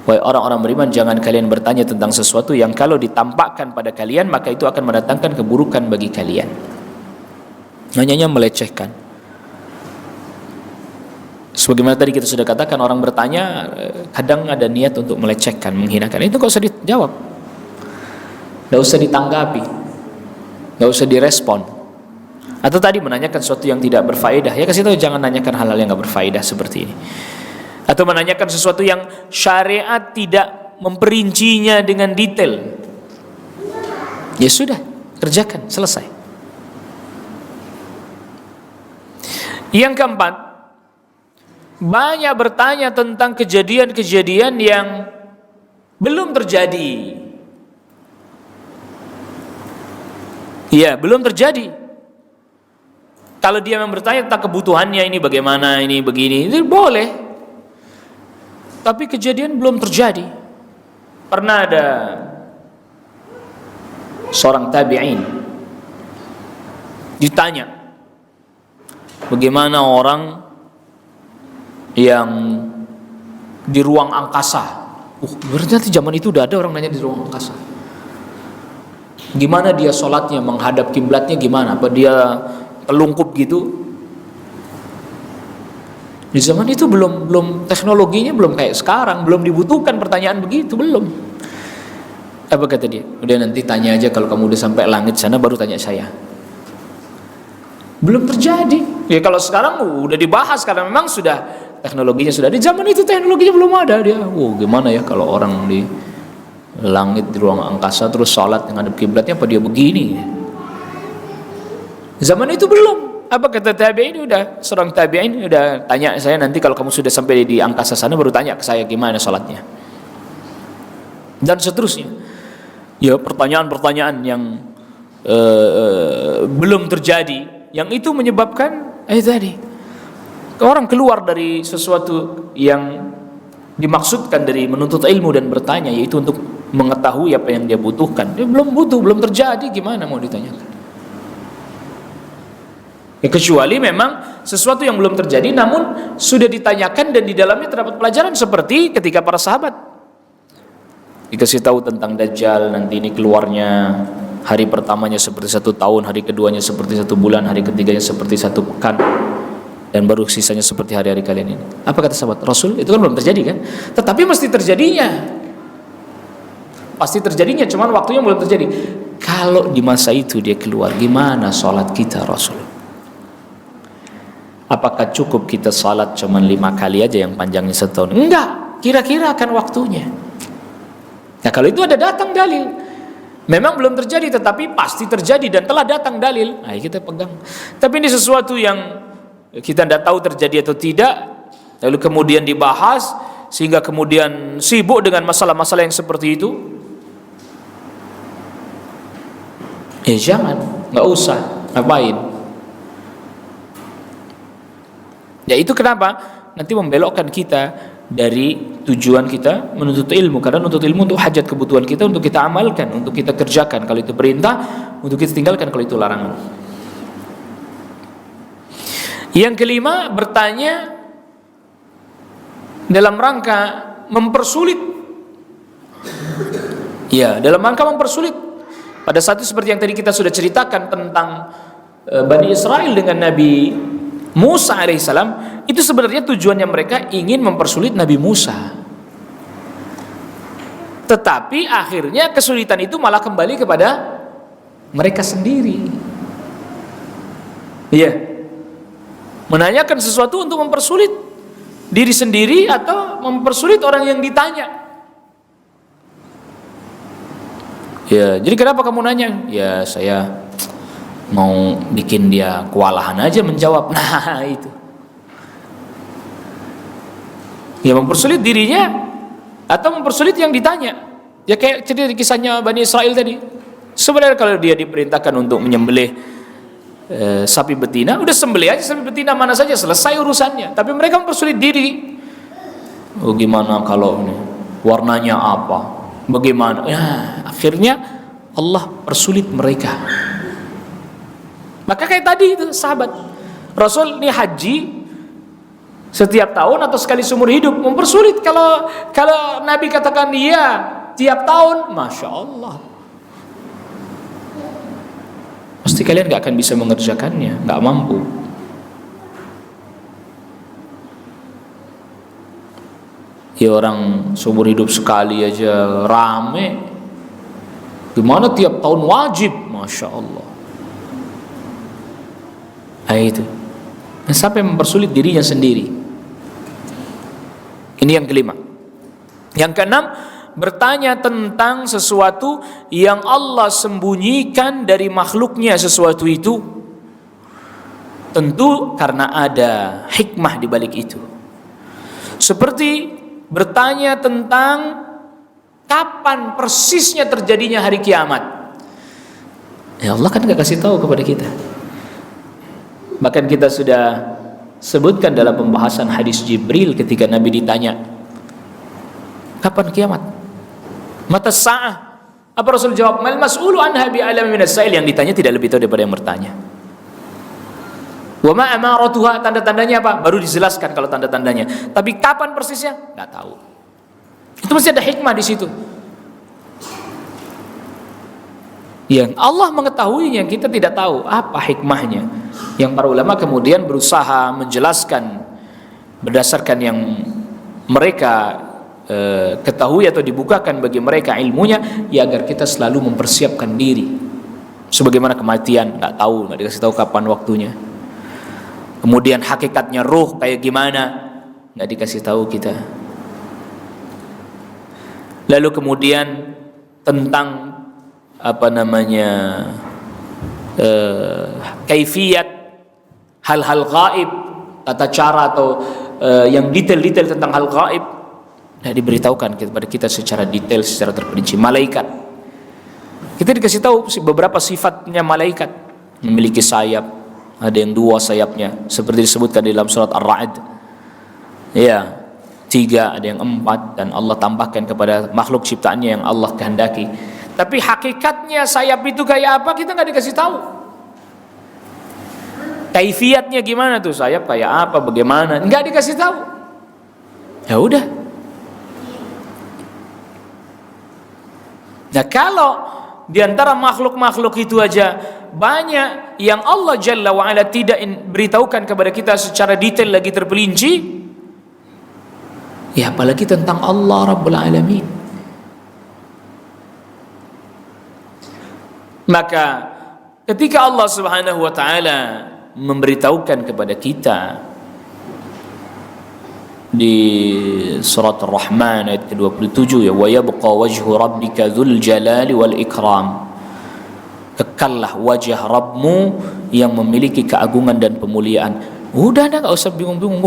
Wahai orang-orang beriman, jangan kalian bertanya tentang sesuatu yang kalau ditampakkan pada kalian maka itu akan mendatangkan keburukan bagi kalian. Hanya melecehkan. Sebagaimana tadi kita sudah katakan, orang bertanya kadang ada niat untuk melecehkan, menghinakan. Itu gak usah dijawab, gak usah ditanggapi, gak usah direspon. Atau tadi menanyakan sesuatu yang tidak berfaedah, ya kasih tahu, jangan nanyakan hal-hal yang gak berfaedah seperti ini. Atau menanyakan sesuatu yang syariat tidak memperincinya dengan detail, ya sudah, kerjakan, selesai. Yang keempat, banyak bertanya tentang kejadian-kejadian yang belum terjadi. Ya, belum terjadi. Kalau dia memang bertanya tentang kebutuhannya, ini bagaimana, ini begini, itu boleh. Tapi kejadian belum terjadi. Pernah ada seorang tabi'in ditanya, bagaimana orang yang di ruang angkasa. Berarti zaman itu udah ada orang nanya di ruang angkasa. Gimana dia sholatnya, menghadap kiblatnya gimana? Apa dia telungkup gitu? Di zaman itu belum teknologinya belum kayak sekarang, belum dibutuhkan pertanyaan begitu, belum. Apa kata dia? Udah nanti tanya aja kalau kamu udah sampai langit sana baru tanya saya. Belum terjadi. Ya kalau sekarang udah dibahas karena memang sudah teknologinya sudah. Di zaman itu teknologinya belum ada dia. Gimana ya kalau orang di langit di ruang angkasa terus sholat menghadap kiblatnya, apa dia begini? Zaman itu belum. Apa kata tabi'in? Udah seorang tabi'in udah tanya saya, nanti kalau kamu sudah sampai di angkasa sana baru tanya ke saya gimana sholatnya. Dan seterusnya. Ya pertanyaan-pertanyaan yang belum terjadi, yang itu menyebabkan tadi orang keluar dari sesuatu yang dimaksudkan dari menuntut ilmu dan bertanya, yaitu untuk mengetahui apa yang dia butuhkan. Dia belum butuh, belum terjadi, gimana mau ditanyakan? Ya, kecuali memang sesuatu yang belum terjadi namun sudah ditanyakan dan di dalamnya terdapat pelajaran, seperti ketika para sahabat dikasih tahu tentang Dajjal, nanti ini keluarnya hari pertamanya seperti 1 tahun, hari keduanya seperti 1 bulan, hari ketiganya seperti 1 pekan, dan baru sisanya seperti hari-hari kalian ini. Apa kata sahabat? Rasul, itu kan belum terjadi kan? Tetapi mesti terjadinya. Pasti terjadinya, cuman waktunya belum terjadi. Kalau di masa itu dia keluar, gimana sholat kita Rasul? Apakah cukup kita salat cuma 5 kali aja yang panjangnya setahun? Enggak, kira-kira akan waktunya. Nah kalau itu ada datang dalil, memang belum terjadi tetapi pasti terjadi dan telah datang dalil, nah kita pegang. Tapi ini sesuatu yang kita tidak tahu terjadi atau tidak, lalu kemudian dibahas sehingga kemudian sibuk dengan masalah-masalah yang seperti itu. Jangan, nggak usah, ngapain? Ya itu kenapa nanti membelokkan kita dari tujuan kita menuntut ilmu. Karena menuntut ilmu untuk hajat kebutuhan kita, untuk kita amalkan, untuk kita kerjakan kalau itu perintah, untuk kita tinggalkan kalau itu larangan. Yang kelima, bertanya dalam rangka mempersulit. Ya, dalam rangka mempersulit. Pada saat itu seperti yang tadi kita sudah ceritakan tentang Bani Israel dengan Nabi Musa alaihissalam, itu sebenarnya tujuannya mereka ingin mempersulit Nabi Musa. Tetapi akhirnya kesulitan itu malah kembali kepada mereka sendiri. Iya. Menanyakan sesuatu untuk mempersulit diri sendiri atau mempersulit orang yang ditanya. Ya, jadi kenapa kamu nanya? Ya, saya mau bikin dia kewalahan aja menjawab. Nah itu ya, mempersulit dirinya atau mempersulit yang ditanya. Ya kayak cerita kisahnya Bani Israel tadi, Sebenarnya kalau dia diperintahkan untuk menyembelih sapi betina, udah sembelih aja sapi betina mana saja, selesai urusannya. Tapi mereka mempersulit diri. Oh gimana kalau ini warnanya apa? Bagaimana? Ya, akhirnya Allah persulit mereka. Maka kayak tadi itu sahabat Rasul ini haji setiap tahun atau sekali seumur hidup, mempersulit. Kalau Nabi katakan iya tiap tahun, masya Allah, pasti kalian gak akan bisa mengerjakannya, gak mampu. Ya orang seumur hidup sekali aja rame, gimana tiap tahun wajib? Masya Allah. Nah itu, sampai mempersulit dirinya sendiri. Ini yang kelima. Yang keenam, bertanya tentang sesuatu yang Allah sembunyikan dari makhluknya. Sesuatu itu tentu karena ada hikmah di balik itu. Seperti bertanya tentang kapan persisnya terjadinya hari kiamat. Ya Allah kan gak kasih tahu kepada kita. Bahkan kita sudah sebutkan dalam pembahasan hadis Jibril ketika Nabi ditanya, kapan kiamat? Mata sa'ah? Apa Rasul jawab? Mal mas'ulu anha bi'alami minas sa'il. Yang ditanya tidak lebih tahu daripada yang bertanya. Wa ma amaratuha, tanda-tandanya apa? Baru dijelaskan kalau tanda-tandanya. Tapi kapan persisnya? Enggak tahu. Itu mesti ada hikmah di situ. Yang Allah mengetahuinya, kita tidak tahu apa hikmahnya. Yang para ulama kemudian berusaha menjelaskan berdasarkan yang mereka ketahui atau dibukakan bagi mereka ilmunya, ya agar kita selalu mempersiapkan diri. Sebagaimana kematian, nggak tahu, nggak dikasih tahu kapan waktunya. Kemudian hakikatnya ruh kayak gimana, nggak dikasih tahu kita. Lalu kemudian tentang kaifiyat hal-hal gaib, tata cara atau yang detail-detail tentang hal gaib, nah diberitahukan kepada kita secara detail, secara terperinci. Malaikat, kita dikasih tahu beberapa sifatnya malaikat. Memiliki sayap, ada yang 2 sayapnya seperti disebutkan di dalam surat Ar-Ra'd, ya 3, ada yang 4, dan Allah tambahkan kepada makhluk ciptaannya yang Allah kehendaki. Tapi hakikatnya sayap itu kayak apa kita nggak dikasih tahu. Kaifiatnya gimana tuh sayap kayak apa, bagaimana, nggak dikasih tahu. Ya udah. Nah kalau di antara makhluk-makhluk itu aja banyak yang Allah Jalla wa'ala tidak beritahukan kepada kita secara detail lagi terperinci, ya apalagi tentang Allah Rabbul Alamin. Maka ketika Allah Subhanahu wa taala memberitahukan kepada kita di surat Ar-Rahman ayat ke-27, ya wa yabqa wajhu rabbika dzul jalali wal ikram, kekallah wajah Rabbmu yang memiliki keagungan dan pemuliaan. Udah dah, enggak usah bingung-bingung.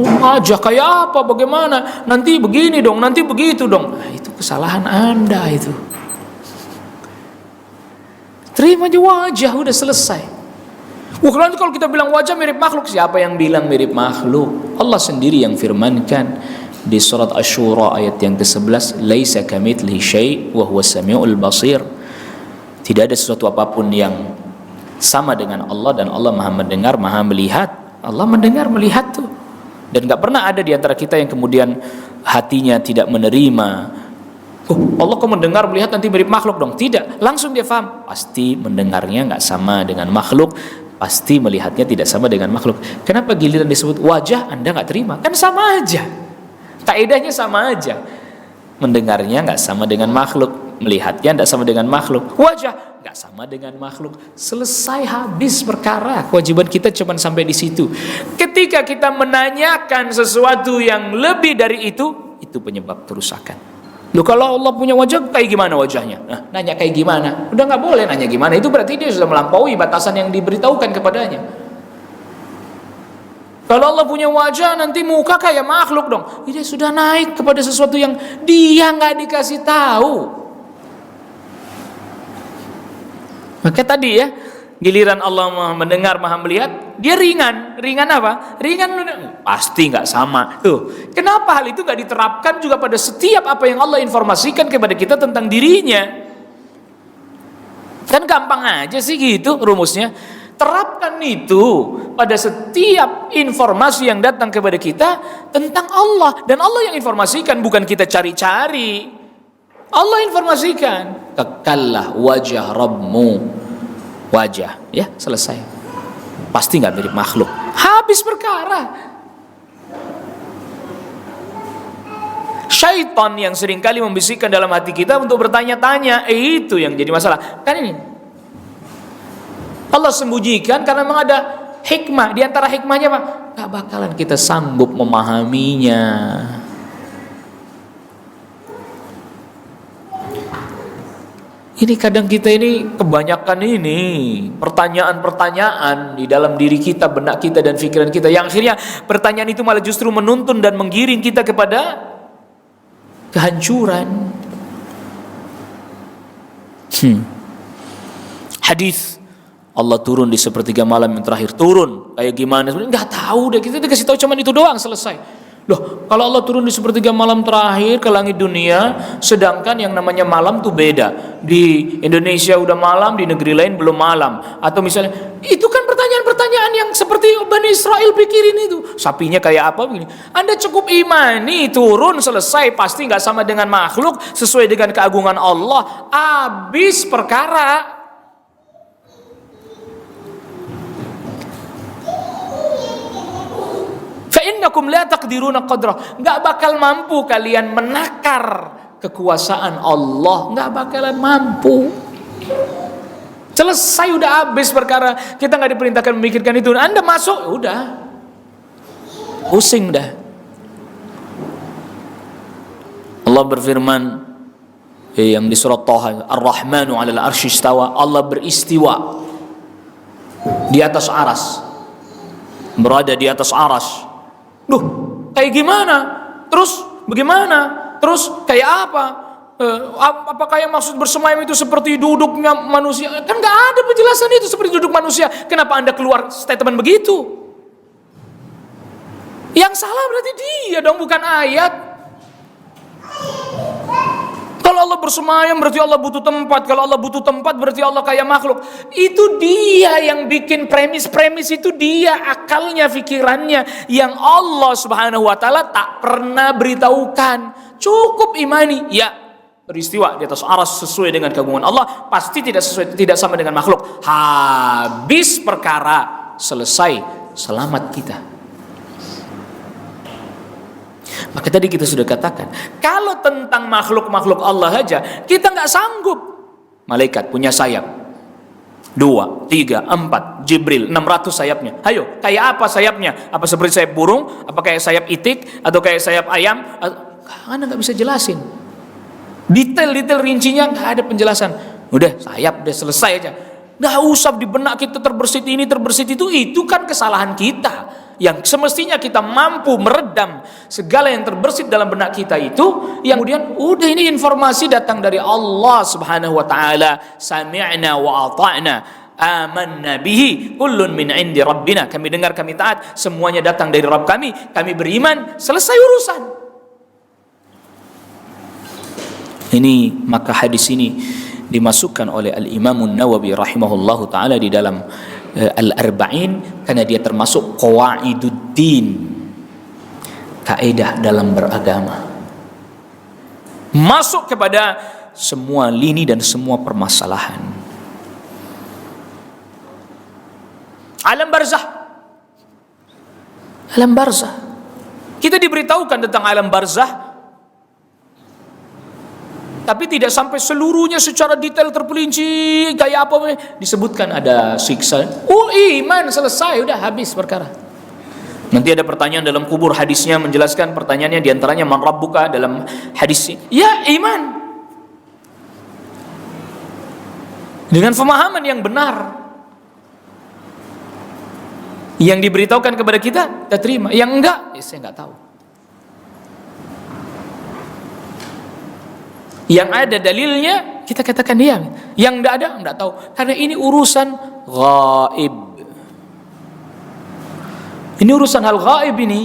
Wajah kayak apa, bagaimana, nanti begini dong, nanti begitu dong. Nah, itu kesalahan Anda itu. Terima aja wajah, udah selesai. Nanti kalau kita bilang wajah mirip makhluk, siapa yang bilang mirip makhluk? Allah sendiri yang firmankan di surat Asy-Syura ayat yang ke-11, laisa kamitslihi syai' wa huwas samiul basir. Tidak ada sesuatu apapun yang sama dengan Allah, dan Allah Maha mendengar, Maha melihat. Allah mendengar, melihat tuh. Dan gak pernah ada di antara kita yang kemudian hatinya tidak menerima, Allah kok mendengar, melihat, nanti mirip makhluk dong. Tidak, langsung dia paham, pasti mendengarnya gak sama dengan makhluk, pasti melihatnya tidak sama dengan makhluk. Kenapa giliran disebut wajah Anda gak terima? Kan sama aja, kaidahnya sama aja. Mendengarnya gak sama dengan makhluk, melihatnya gak sama dengan makhluk, wajah gak sama dengan makhluk. Selesai, habis perkara. Kewajiban kita cuma sampai di situ. Ketika kita menanyakan sesuatu yang lebih dari itu penyebab kerusakan. Loh, kalau Allah punya wajah kayak gimana wajahnya? Nah, nanya kayak gimana? Udah nggak boleh nanya gimana. Itu berarti dia sudah melampaui batasan yang diberitahukan kepadanya. Kalau Allah punya wajah nanti muka kayak makhluk dong. Dia sudah naik kepada sesuatu yang dia nggak dikasih tahu. Maka tadi ya, giliran Allah Maha mendengar, Maha melihat, dia ringan. Ringan apa? Ringan pasti nggak sama. Tuh, kenapa hal itu nggak diterapkan juga pada setiap apa yang Allah informasikan kepada kita tentang dirinya? Kan gampang aja sih gitu rumusnya. Terapkan itu pada setiap informasi yang datang kepada kita tentang Allah. Dan Allah yang informasikan, bukan kita cari-cari. Allah informasikan, kekallah wajah Rabbmu, wajah, ya selesai. Pasti nggak mirip makhluk. Habis perkara. Syaitan yang seringkali membisikkan dalam hati kita untuk bertanya-tanya, itu yang jadi masalah. Kan ini Allah sembunyikan karena memang ada hikmah. Di antara hikmahnya apa? Gak bakalan kita sanggup memahaminya. Ini kadang kita ini kebanyakan ini pertanyaan-pertanyaan di dalam diri kita, benak kita dan pikiran kita, yang akhirnya pertanyaan itu malah justru menuntun dan menggiring kita kepada kehancuran. Hadis Allah turun di sepertiga malam yang terakhir, turun kayak gimana? Nggak tahu deh, kita dikasih tahu cuman itu doang, selesai. Loh, kalau Allah turun di sepertiga malam terakhir ke langit dunia, sedangkan yang namanya malam tuh beda. Di Indonesia udah malam, di negeri lain belum malam. Atau misalnya, itu kan pertanyaan-pertanyaan yang seperti Bani Israel pikirin itu. Sapinya kayak apa begini? Anda cukup imani, turun selesai, pasti nggak sama dengan makhluk, sesuai dengan keagungan Allah. Habis perkara. Fa'innakum la taqdiruna qadrah. Enggak bakal mampu kalian menakar kekuasaan Allah, enggak bakalan mampu. Selesai, udah habis perkara. Kita enggak diperintahkan memikirkan itu. Anda masuk, udah. Pusing dah. Allah berfirman yang di surat Taha, Ar-Rahmanu 'alal 'arsy istawa. Allah beristiwa di atas aras. Berada di atas aras. Duh, kayak gimana? Terus bagaimana? Terus kayak apa? Apakah yang maksud bersemayam itu seperti duduknya manusia? Kan gak ada penjelasan itu seperti duduk manusia. Kenapa Anda keluar statement begitu? Yang salah berarti dia dong, bukan ayat. Kalau Allah bersemayam berarti Allah butuh tempat. Kalau Allah butuh tempat berarti Allah kayak makhluk. Itu dia yang bikin premis-premis, itu dia akalnya, pikirannya yang Allah Subhanahu wa taala tak pernah beritahukan. Cukup imani, ya beristiwa di atas aras sesuai dengan keagungan Allah, pasti tidak sama dengan makhluk. Habis perkara, selesai, selamat kita. Maka tadi kita sudah katakan, kalau tentang makhluk-makhluk Allah aja kita nggak sanggup. Malaikat punya sayap 2, 3, 4, Jibril 600 sayapnya. Ayo, kayak apa sayapnya? Apa seperti sayap burung? Apa kayak sayap itik? Atau kayak sayap ayam? Anda nggak bisa jelasin. Detail-detail rincinya nggak ada penjelasan. Udah sayap, udah selesai aja. Nggak usah di benak kita terbersit ini, terbersit itu. Itu kan kesalahan kita. Yang semestinya kita mampu meredam segala yang terbersit dalam benak kita itu, yang kemudian udah ini informasi datang dari Allah Subhanahu wa taala, sami'na wa ata'na, amanna bihi, kullun min 'indi rabbina. Kami dengar, kami taat, semuanya datang dari Rabb kami beriman, selesai urusan. Ini, maka hadis ini dimasukkan oleh Al-Imam An-Nawawi rahimahullahu taala di dalam Al-Arba'in, karena dia termasuk qawaiduddin, kaidah dalam beragama, masuk kepada semua lini dan semua permasalahan. Alam barzah, kita diberitahukan tentang alam barzah, tapi tidak sampai seluruhnya secara detail terperinci kayak apa. Disebutkan ada siksa, iman, selesai, udah habis perkara. Nanti ada pertanyaan dalam kubur, hadisnya menjelaskan pertanyaannya, diantaranya man rabbuka dalam hadis, ya iman dengan pemahaman yang benar yang diberitahukan kepada kita, kita terima. Yang enggak, saya enggak tahu. Yang ada dalilnya kita katakan dia. Yang tidak ada, tidak tahu. Karena ini urusan gaib. Ini urusan hal gaib ini.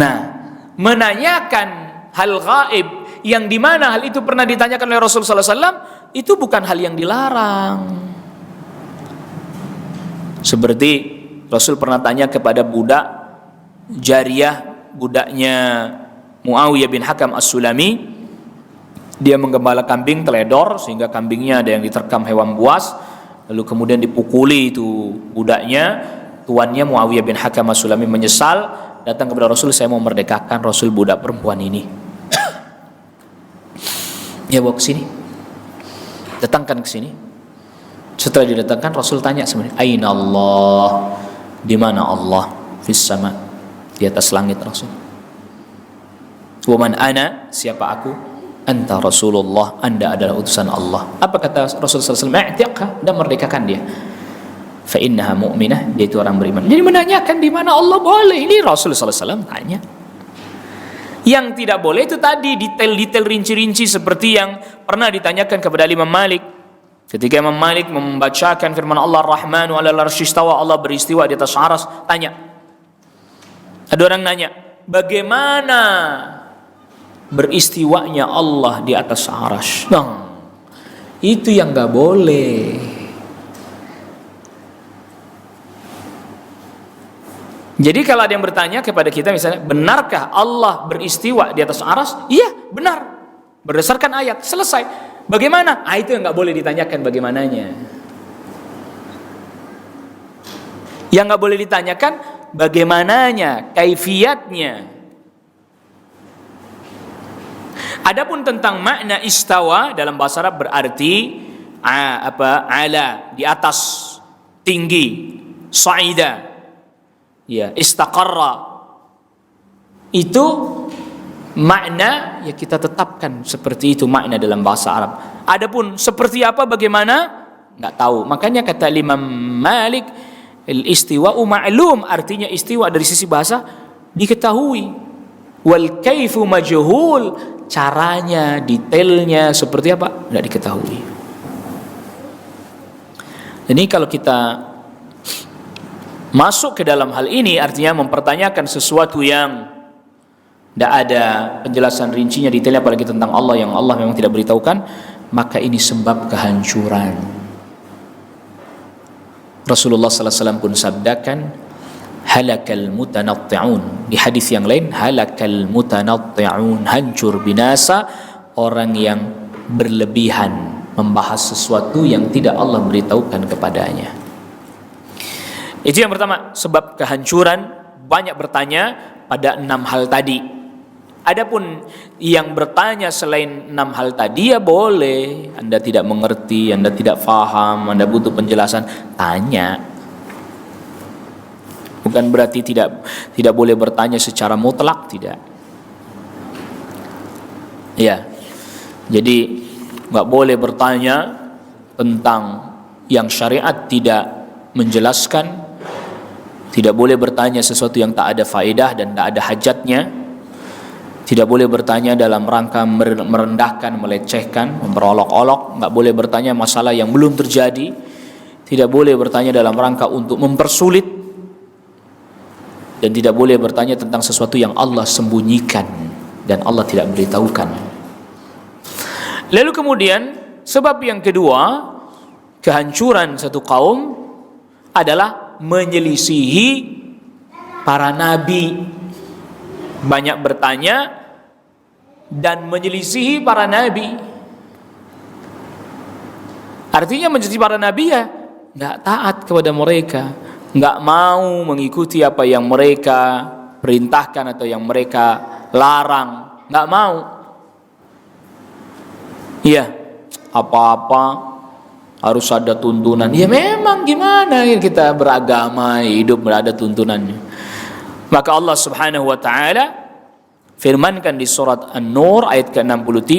Nah, menanyakan hal gaib yang dimana hal itu pernah ditanyakan oleh Rasulullah SAW, itu bukan hal yang dilarang. Seperti Rasul pernah tanya kepada budak jariyah, budaknya Muawiyah bin Hakam As-Sulami. Dia menggembala kambing teledor sehingga kambingnya ada yang diterkam hewan buas, lalu kemudian dipukuli itu budaknya. Tuannya Muawiyah bin Hakam As-Sulami menyesal, datang kepada Rasul, saya mau merdekakan Rasul budak perempuan ini. Ya, bawa ke sini, datangkan ke sini. Setelah didatangkan, Rasul tanya sebenarnya, Aina Allah, di mana Allah? Fis sama, di atas langit Rasul. Wa man ana, siapa aku? Anta Rasulullah, Anda adalah utusan Allah. Apa kata Rasul sallallahu alaihi wasallam? Dan merdekakan dia. Fa innaha mu'minah, dia itu orang beriman. Jadi menanyakan di mana Allah boleh. Ini Rasul sallallahu alaihi wasallam tanya. Yang tidak boleh itu tadi detail-detail rinci-rinci seperti yang pernah ditanyakan kepada Imam Malik. Ketika Imam Malik membacakan firman Allah Ar-Rahmanu 'alal 'arsy istawa, Allah beristiwa di atas arsy, tanya. Ada orang nanya, bagaimana beristiwanya Allah di atas arsy? Nah, itu yang enggak boleh. Jadi kalau ada yang bertanya kepada kita misalnya, benarkah Allah beristiwa di atas arsy? Iya, benar. Berdasarkan ayat, selesai. Bagaimana? Itu yang nggak boleh ditanyakan bagaimananya. Yang nggak boleh ditanyakan bagaimananya, kaifiyatnya. Adapun tentang makna istawa dalam bahasa Arab berarti ala, di atas, tinggi, sa'ida, ya, istaqarra. Itu makna ya kita tetapkan seperti itu makna dalam bahasa Arab. Adapun seperti apa bagaimana enggak tahu. Makanya kata Imam Malik, al-istiwa'u ma'lum, artinya istiwa dari sisi bahasa diketahui. Wal kaifu majhul, caranya, detailnya seperti apa enggak diketahui. Jadi kalau kita masuk ke dalam hal ini artinya mempertanyakan sesuatu yang tidak ada penjelasan rincinya, detailnya, apalagi tentang Allah yang Allah memang tidak beritahukan, maka ini sebab kehancuran. Rasulullah SAW pun sabdakan, halakal mutanatti'un. Di hadis yang lain, halakal mutanatti'un, hancur binasa orang yang berlebihan membahas sesuatu yang tidak Allah beritahukan kepadanya. Itu yang pertama, sebab kehancuran. Banyak bertanya pada 6 hal tadi. Adapun yang bertanya selain 6 hal tadi ya boleh. Anda tidak mengerti, Anda tidak faham, Anda butuh penjelasan, tanya. Bukan berarti tidak boleh bertanya secara mutlak, tidak. Ya. Jadi nggak boleh bertanya tentang yang syariat tidak menjelaskan. Tidak boleh bertanya sesuatu yang tak ada faedah dan tak ada hajatnya. Tidak boleh bertanya dalam rangka merendahkan, melecehkan, memperolok-olok. Nggak boleh bertanya masalah yang belum terjadi. Tidak boleh bertanya dalam rangka untuk mempersulit. Dan tidak boleh bertanya tentang sesuatu yang Allah sembunyikan dan Allah tidak beritahukan. Lalu kemudian sebab yang kedua, kehancuran satu kaum adalah menyelisihi para nabi. Banyak bertanya dan menyelisihi para nabi. Artinya menyelisihi para nabi ya nggak taat kepada mereka, nggak mau mengikuti apa yang mereka perintahkan atau yang mereka larang, nggak mau. Iya, apa-apa harus ada tuntunan. Ya memang gimana kita beragama, hidup berada tuntunannya. Maka Allah Subhanahu wa taala firmankan di surat An-Nur ayat ke-63,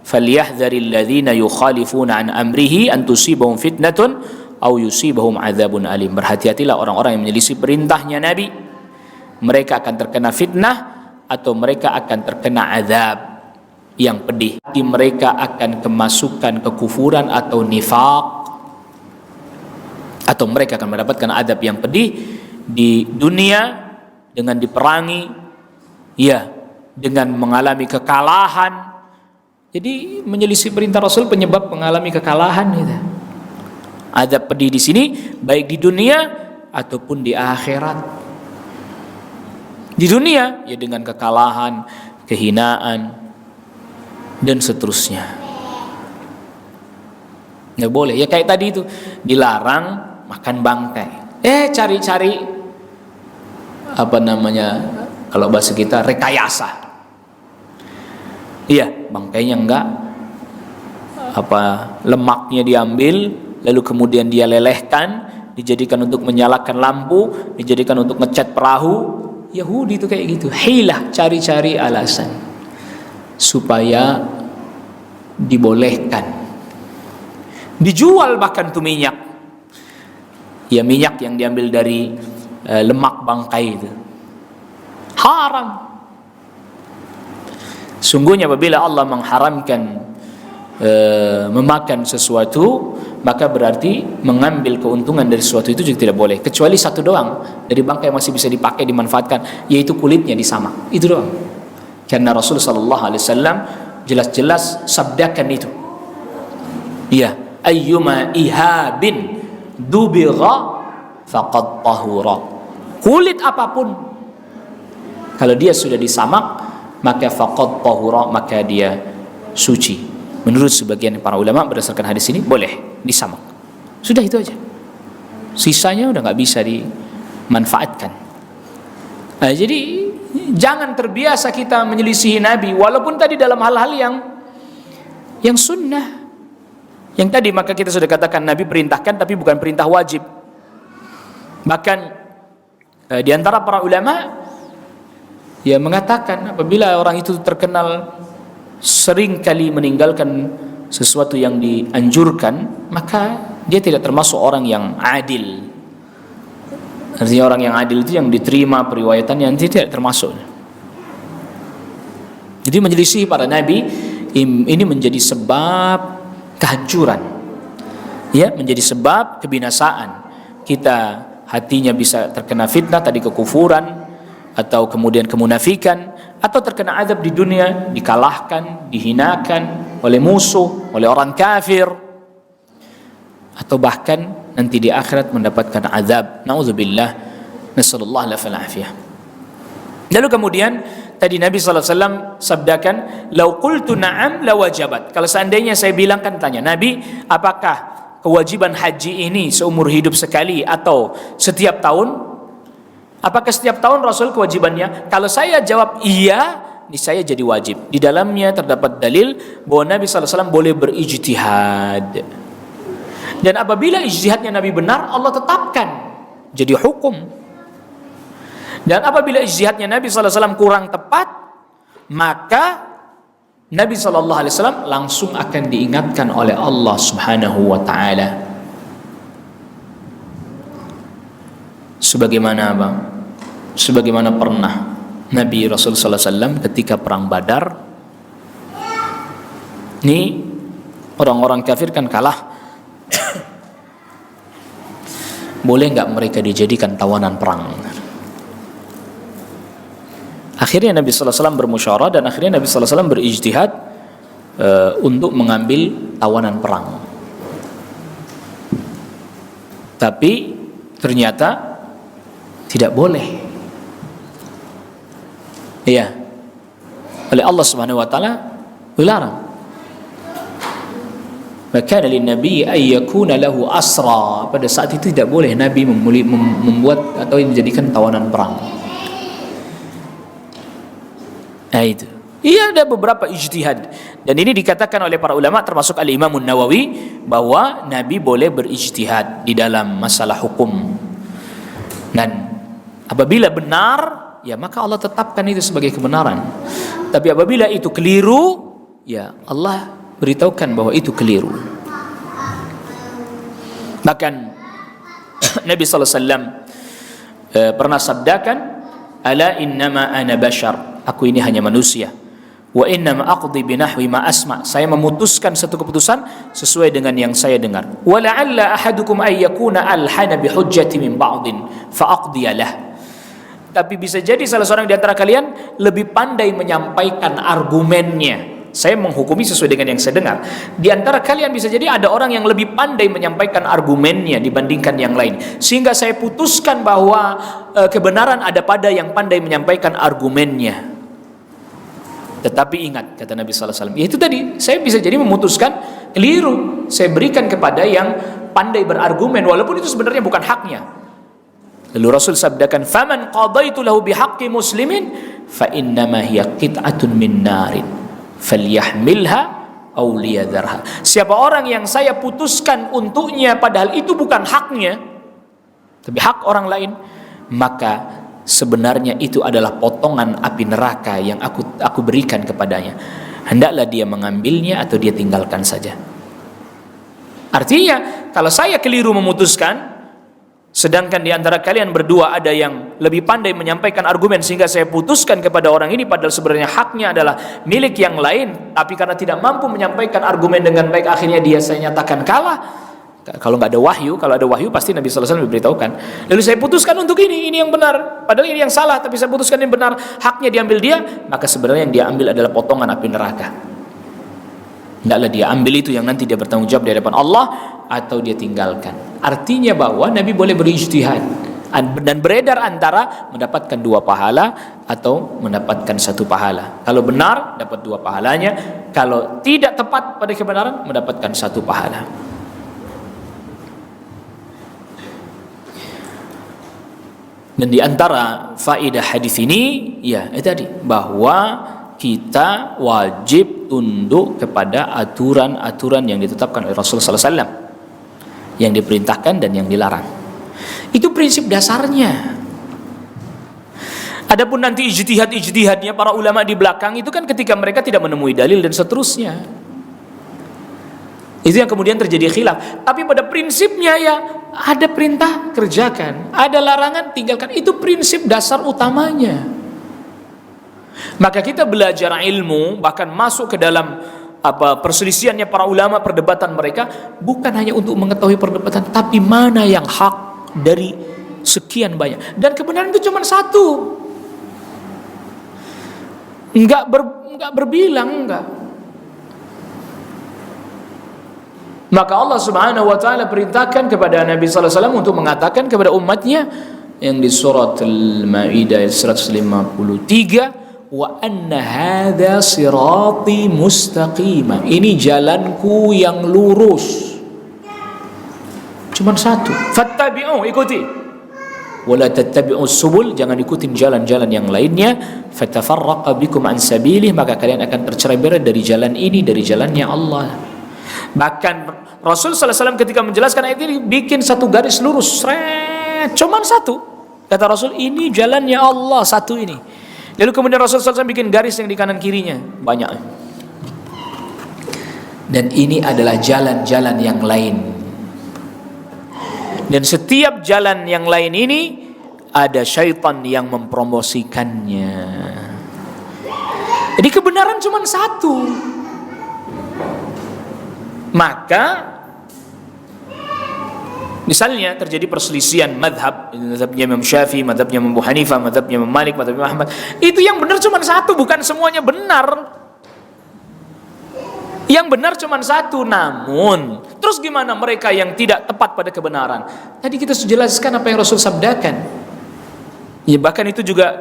"Falyahdharil ladzina yukhalifuna an amrihi an tusibahum fitnatun aw yusibahum adzabun alim." Berhati-hatilah orang-orang yang menyelisih perintahnya Nabi. Mereka akan terkena fitnah atau mereka akan terkena azab yang pedih. Di mereka akan kemasukan kekufuran atau nifaq, atau mereka akan mendapatkan azab yang pedih di dunia dengan diperangi, ya, dengan mengalami kekalahan. Jadi menyelisih perintah Rasul penyebab mengalami kekalahan gitu. Azab pedih di sini baik di dunia ataupun di akhirat. Di dunia ya dengan kekalahan, kehinaan dan seterusnya. Nggak boleh. Ya kayak tadi itu dilarang makan bangkai. Cari-cari apa namanya, kalau bahasa kita rekayasa. Iya, bangkainya enggak lemaknya diambil, lalu kemudian dia lelehkan, dijadikan untuk menyalakan lampu, dijadikan untuk ngecat perahu. Yahudi itu kayak gitu, hilah, cari-cari alasan supaya dibolehkan. Dijual bahkan tuh minyak, ya minyak yang diambil dari lemak bangkai itu haram. Sungguhnya apabila Allah mengharamkan memakan sesuatu, maka berarti mengambil keuntungan dari sesuatu itu juga tidak boleh, kecuali satu doang dari bangkai masih bisa dipakai, dimanfaatkan, yaitu kulitnya disamak, itu doang. Karena Rasul sallallahu alaihi wasallam jelas-jelas sabdakan itu, ya, ayyuma ihabin dubigha faqad tahura. Kulit apapun kalau dia sudah disamak, maka faqad tahura, maka dia suci. Menurut sebagian para ulama berdasarkan hadis ini boleh disamak. Sudah itu aja. Sisanya udah nggak bisa dimanfaatkan. Nah, jadi jangan terbiasa kita menyelisihi Nabi, walaupun tadi dalam hal-hal yang sunnah. Yang tadi maka kita sudah katakan Nabi perintahkan tapi bukan perintah wajib. Bahkan di antara para ulama ya mengatakan apabila orang itu terkenal sering kali meninggalkan sesuatu yang dianjurkan, maka dia tidak termasuk orang yang adil. Artinya orang yang adil itu yang diterima periwayatannya, yang tidak termasuk. Jadi menyelisih para nabi ini menjadi sebab kehancuran, ya, menjadi sebab kebinasaan. Kita hatinya bisa terkena fitnah tadi, kekufuran, atau kemudian kemunafikan, atau terkena azab di dunia, dikalahkan, dihinakan oleh musuh, oleh orang kafir, atau bahkan nanti di akhirat mendapatkan azab. Nauzubillah, nasallallahu alaihi wasallam. Lalu kemudian tadi Nabi SAW sabdakan, lau qultu na'am lawajabat. Kalau seandainya saya bilang, kan tanya Nabi, apakah kewajiban haji ini seumur hidup sekali atau setiap tahun? Apakah setiap tahun Rasul kewajibannya? Kalau saya jawab iya, niscaya jadi wajib. Di dalamnya terdapat dalil bahwa Nabi SAW boleh berijtihad. Dan apabila ijtihadnya Nabi benar, Allah tetapkan jadi hukum. Dan apabila ijtihadnya Nabi SAW kurang tepat, maka Nabi SAW langsung akan diingatkan oleh Allah Subhanahu wa ta'ala. Sebagaimana pernah Nabi Rasul sallallahu alaihi wasallam ketika perang Badar, ini orang-orang kafir kan kalah. Boleh nggak mereka dijadikan tawanan perang? Akhirnya Nabi sallallahu alaihi wasallam bermusyawarah, dan akhirnya Nabi sallallahu alaihi wasallam berijtihad untuk mengambil tawanan perang. Tapi ternyata tidak boleh, ya, oleh Allah Subhanahu wa taala dilarang. Maka dari Nabi ayyakuna lahu asra, pada saat itu tidak boleh Nabi membuat atau menjadikan tawanan perang. Nah itu, iya, ada beberapa ijtihad, dan ini dikatakan oleh para ulama termasuk Al-Imam Nawawi bahwa Nabi boleh berijtihad di dalam masalah hukum. Dan apabila benar, ya maka Allah tetapkan itu sebagai kebenaran. Tapi apabila itu keliru, ya Allah beritahukan bahwa itu keliru. Bahkan Nabi SAW pernah sabdakan, ala innama ana bashar, Aku ini hanya manusia. Wa innama aqdi binahwi ma asma. Saya memutuskan satu keputusan sesuai dengan yang saya dengar. Wa la'alla ahadukum ay yakuna alhana bi hujjati min ba'din fa aqdiya lah. Tapi bisa jadi salah seorang di antara kalian lebih pandai menyampaikan argumennya. Saya menghukumi sesuai dengan yang saya dengar. Di antara kalian bisa jadi ada orang yang lebih pandai menyampaikan argumennya dibandingkan yang lain. Sehingga saya putuskan bahwa kebenaran ada pada yang pandai menyampaikan argumennya. Tetapi ingat, kata Nabi sallallahu alaihi wasallam, itu tadi, saya bisa jadi memutuskan keliru. Saya berikan kepada yang pandai berargumen walaupun itu sebenarnya bukan haknya. Lalu Rasul sabdakan, "Faman qadaitu lahu bihaqqi muslimin fa innama hiya qit'atun min narin falyahmilha aw liyadharha." Siapa orang yang saya putuskan untuknya padahal itu bukan haknya, tapi hak orang lain, maka sebenarnya itu adalah potongan api neraka yang aku berikan kepadanya. Hendaklah dia mengambilnya atau dia tinggalkan saja. Artinya, kalau saya keliru memutuskan, sedangkan di antara kalian berdua ada yang lebih pandai menyampaikan argumen sehingga saya putuskan kepada orang ini padahal sebenarnya haknya adalah milik yang lain, tapi karena tidak mampu menyampaikan argumen dengan baik akhirnya dia saya nyatakan kalah. Kalau nggak ada wahyu, kalau ada wahyu pasti Nabi sallallahu alaihi wasallam memberitahukan. Lalu saya putuskan untuk ini yang benar, padahal ini yang salah, tapi saya putuskan yang benar, haknya diambil dia, maka sebenarnya yang dia ambil adalah potongan api neraka. Hendaklah dia ambil itu yang nanti dia bertanggung jawab di hadapan Allah atau dia tinggalkan. Artinya bahwa Nabi boleh berijtihad dan beredar antara mendapatkan 2 pahala atau mendapatkan 1 pahala. Kalau benar dapat 2 pahalanya, kalau tidak tepat pada kebenaran mendapatkan 1 pahala. Dan di antara faedah hadis ini ya tadi bahwa kita wajib tunduk kepada aturan-aturan yang ditetapkan oleh Rasulullah SAW, yang diperintahkan dan yang dilarang. Itu prinsip dasarnya. Adapun nanti ijtihadnya para ulama di belakang itu kan ketika mereka tidak menemui dalil dan seterusnya. Itu yang kemudian terjadi khilaf. Tapi pada prinsipnya ya ada perintah kerjakan, ada larangan tinggalkan. Itu prinsip dasar utamanya. Maka kita belajar ilmu, bahkan masuk ke dalam perselisihannya para ulama, perdebatan mereka, bukan hanya untuk mengetahui perdebatan, tapi mana yang hak dari sekian banyak. Dan kebenaran itu cuma satu. Enggak berbilang, enggak. Maka Allah Subhanahu wa taala perintahkan kepada Nabi sallallahu alaihi wasallam untuk mengatakan kepada umatnya yang di surat Al-Maidah 153, wa anna hadza sirati mustaqima. Ini jalanku yang lurus. Cuma satu. Fattabi'u, ikuti. Wala tattabi'us subul, jangan ikutin jalan-jalan yang lainnya. Fatafarraqa bikum an sabilih, maka kalian akan tercerai-berai dari jalan ini, dari jalannya Allah. Bahkan Rasul sallallahu alaihi wasallam ketika menjelaskan ayat ini bikin satu garis lurus, cuman satu. Kata Rasul, ini jalannya Allah, satu ini. Lalu kemudian Rasul sallallahu alaihi wasallam bikin garis yang di kanan kirinya, banyak. Dan ini adalah jalan-jalan yang lain. Dan setiap jalan yang lain ini ada syaitan yang mempromosikannya. Jadi kebenaran cuma satu. Maka misalnya terjadi perselisihan mazhabnya Imam Syafi'i, mazhabnya Imam Abu Hanifah, mazhabnya Imam Malik, mazhabnya Imam Ahmad. Itu yang benar cuma satu, bukan semuanya benar. Yang benar cuma satu, namun terus gimana mereka yang tidak tepat pada kebenaran? Tadi kita sudah jelaskan apa yang Rasul sabdakan. Ya bahkan itu juga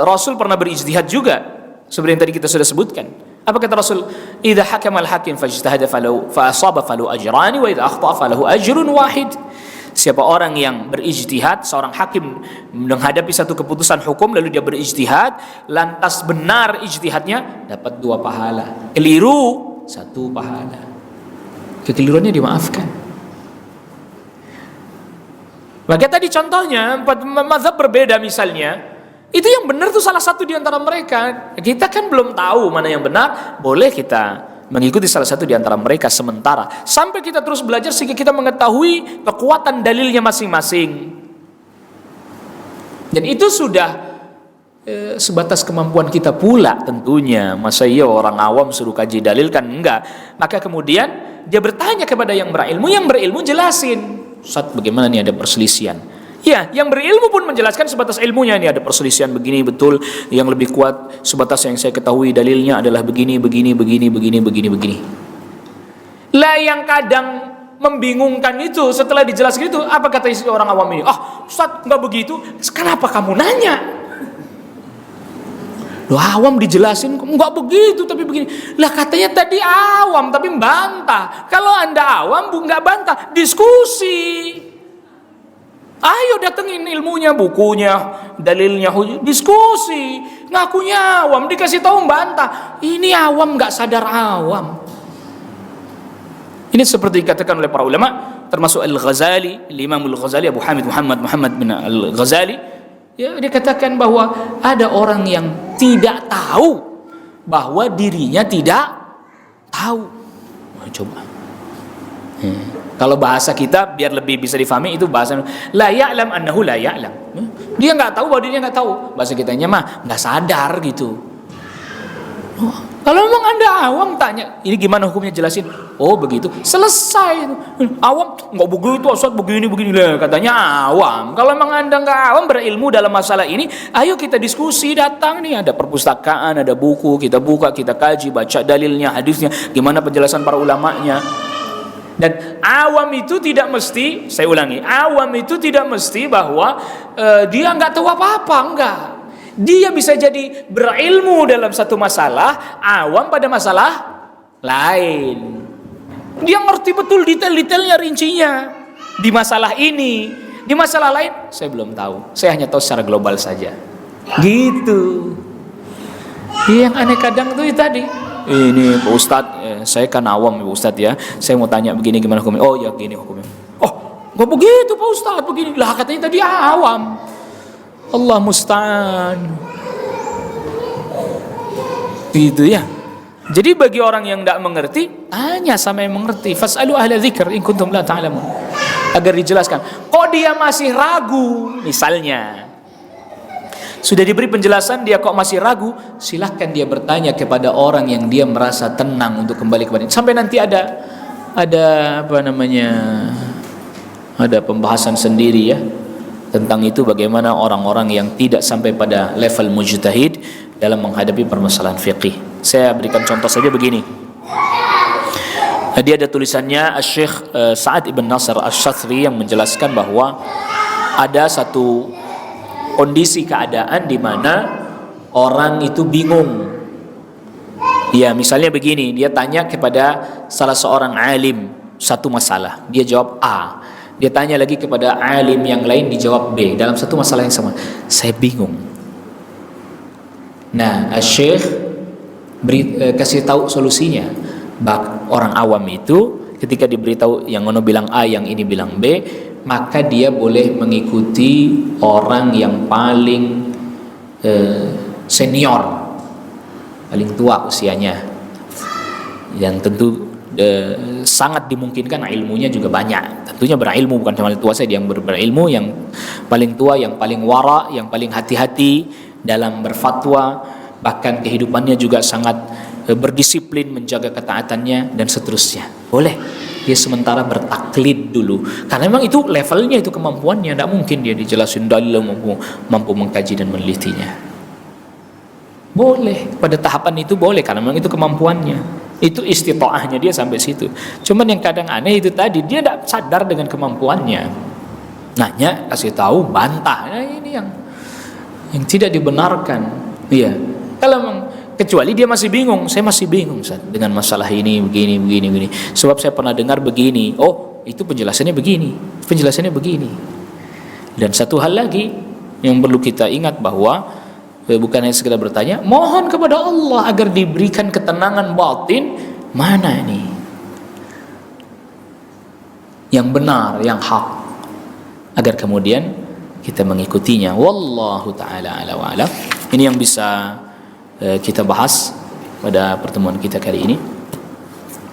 Rasul pernah berijtihad juga, seperti yang tadi kita sudah sebutkan. Apa kata Rasul? Idza hakama al-hakim fajtahada falahu fa asaba falahu ajrani wa idza akhta'a falahu ajrun wahid. Siapa orang yang berijtihad, seorang hakim menghadapi satu keputusan hukum lalu dia berijtihad, lantas benar ijtihadnya, dapat 2 pahala. Keliru, 1 pahala. Kekeliruannya dimaafkan. Maka tadi contohnya 4 mazhab berbeda misalnya, itu yang benar tuh salah satu di antara mereka. Kita kan belum tahu mana yang benar, boleh kita mengikuti salah satu di antara mereka sementara sampai kita terus belajar sehingga kita mengetahui kekuatan dalilnya masing-masing. Dan itu sudah sebatas kemampuan kita pula tentunya. Masa iya orang awam suruh kaji dalil, kan enggak. Maka kemudian dia bertanya kepada yang berilmu jelasin, Ustaz bagaimana nih ada perselisihan. Ya, yang berilmu pun menjelaskan sebatas ilmunya, ini ada perselisihan begini, betul, yang lebih kuat sebatas yang saya ketahui dalilnya adalah begini. Lah yang kadang membingungkan itu setelah dijelaskan itu, apa kata istri orang awam ini? Ustaz nggak begitu, kenapa kamu nanya? Loh, awam dijelasin nggak begitu tapi begini. Lah katanya tadi awam tapi bantah. Kalau Anda awam nggak bantah, diskusi. Ayo datengin ilmunya, bukunya, dalilnya, diskusi. Ngakunya awam, dikasih tahu bantah. Ini awam nggak sadar awam. Ini seperti dikatakan oleh para ulama, termasuk Al-Ghazali, Imam Al-Ghazali, Abu Hamid Muhammad bin Al-Ghazali. Ya, dia katakan bahwa ada orang yang tidak tahu bahwa dirinya tidak tahu. Coba. Kalau bahasa kita biar lebih bisa difahami, itu bahasa la ya'lam annahu la ya'lam. Dia nggak tahu bahwa dirinya nggak tahu. Bahasa kitanya mah nggak sadar gitu. Kalau memang Anda awam tanya, ini gimana hukumnya, jelasin. Oh begitu, selesai. Awam nggak begitu, Ustaz begini lah, katanya awam. Kalau memang Anda nggak awam, berilmu dalam masalah ini, ayo kita diskusi, datang nih, ada perpustakaan, ada buku, kita buka, kita kaji, baca dalilnya, hadisnya, gimana penjelasan para ulamanya. Dan awam itu tidak mesti, saya ulangi, awam itu tidak mesti bahwa dia nggak tahu apa-apa, enggak. Dia bisa jadi berilmu dalam satu masalah, awam pada masalah lain. Dia ngerti betul detail-detailnya, rincinya di masalah ini. Di masalah lain, saya belum tahu. Saya hanya tahu secara global saja. Gitu. Yang aneh kadang itu tadi. Ini Pak Ustadz, saya kan awam Pak Ustadz ya. Saya mau tanya begini gimana hukumnya? Oh ya gini hukumnya. Oh, nggak begitu Pak Ustadz, begini. Lah katanya tadi awam. Allah musta'an. Gitu ya. Jadi bagi orang yang tidak mengerti, tanya sama yang mengerti. Fas'alu ahla dzikr in kuntum la ta'lamun. Agar dijelaskan. Kok dia masih ragu? Misalnya, sudah diberi penjelasan, dia kok masih ragu, silahkan dia bertanya kepada orang yang dia merasa tenang untuk kembali kepada. Sampai nanti ada apa namanya, ada pembahasan sendiri ya tentang itu, bagaimana orang-orang yang tidak sampai pada level mujtahid dalam menghadapi permasalahan fiqih. Saya berikan contoh saja begini. Dia ada tulisannya Syekh Sa'ad ibn Nasr Asy-Syathri yang menjelaskan bahwa ada satu kondisi keadaan di mana orang itu bingung. Ya, misalnya begini, dia tanya kepada salah seorang alim satu masalah, dia jawab A. Dia tanya lagi kepada alim yang lain, dijawab B dalam satu masalah yang sama. Saya bingung. Nah, Syekh kasih tahu solusinya. Orang awam itu ketika diberitahu yang ono bilang A, yang ini bilang B, maka dia boleh mengikuti orang yang paling senior, paling tua usianya, yang tentu sangat dimungkinkan ilmunya juga banyak. Tentunya berilmu, bukan cuma tua saja, yang berilmu, yang paling tua, yang paling wara, yang paling hati-hati dalam berfatwa, bahkan kehidupannya juga sangat berdisiplin, menjaga ketaatannya dan seterusnya. Boleh dia sementara bertaklid dulu, karena memang itu levelnya, itu kemampuannya, tidak mungkin dia dijelasin dalil, mampu mengkaji dan menelitinya. Boleh pada tahapan itu, boleh karena memang itu kemampuannya, itu istita'ahnya dia sampai situ. Cuman yang kadang aneh itu tadi, dia tidak sadar dengan kemampuannya. Nanya, kasih tahu, bantah. Nah, ini yang tidak dibenarkan. Iya. Kalau memang, kecuali dia masih bingung, saya masih bingung Ustaz, dengan masalah ini begini. Sebab saya pernah dengar begini. Oh, itu penjelasannya begini. Penjelasannya begini. Dan satu hal lagi yang perlu kita ingat bahwa bukan hanya sekedar bertanya, mohon kepada Allah agar diberikan ketenangan batin, mana ini yang benar, yang hak, agar kemudian kita mengikutinya. Wallahu ta'ala ala wa alam. Ini yang bisa kita bahas pada pertemuan kita kali ini.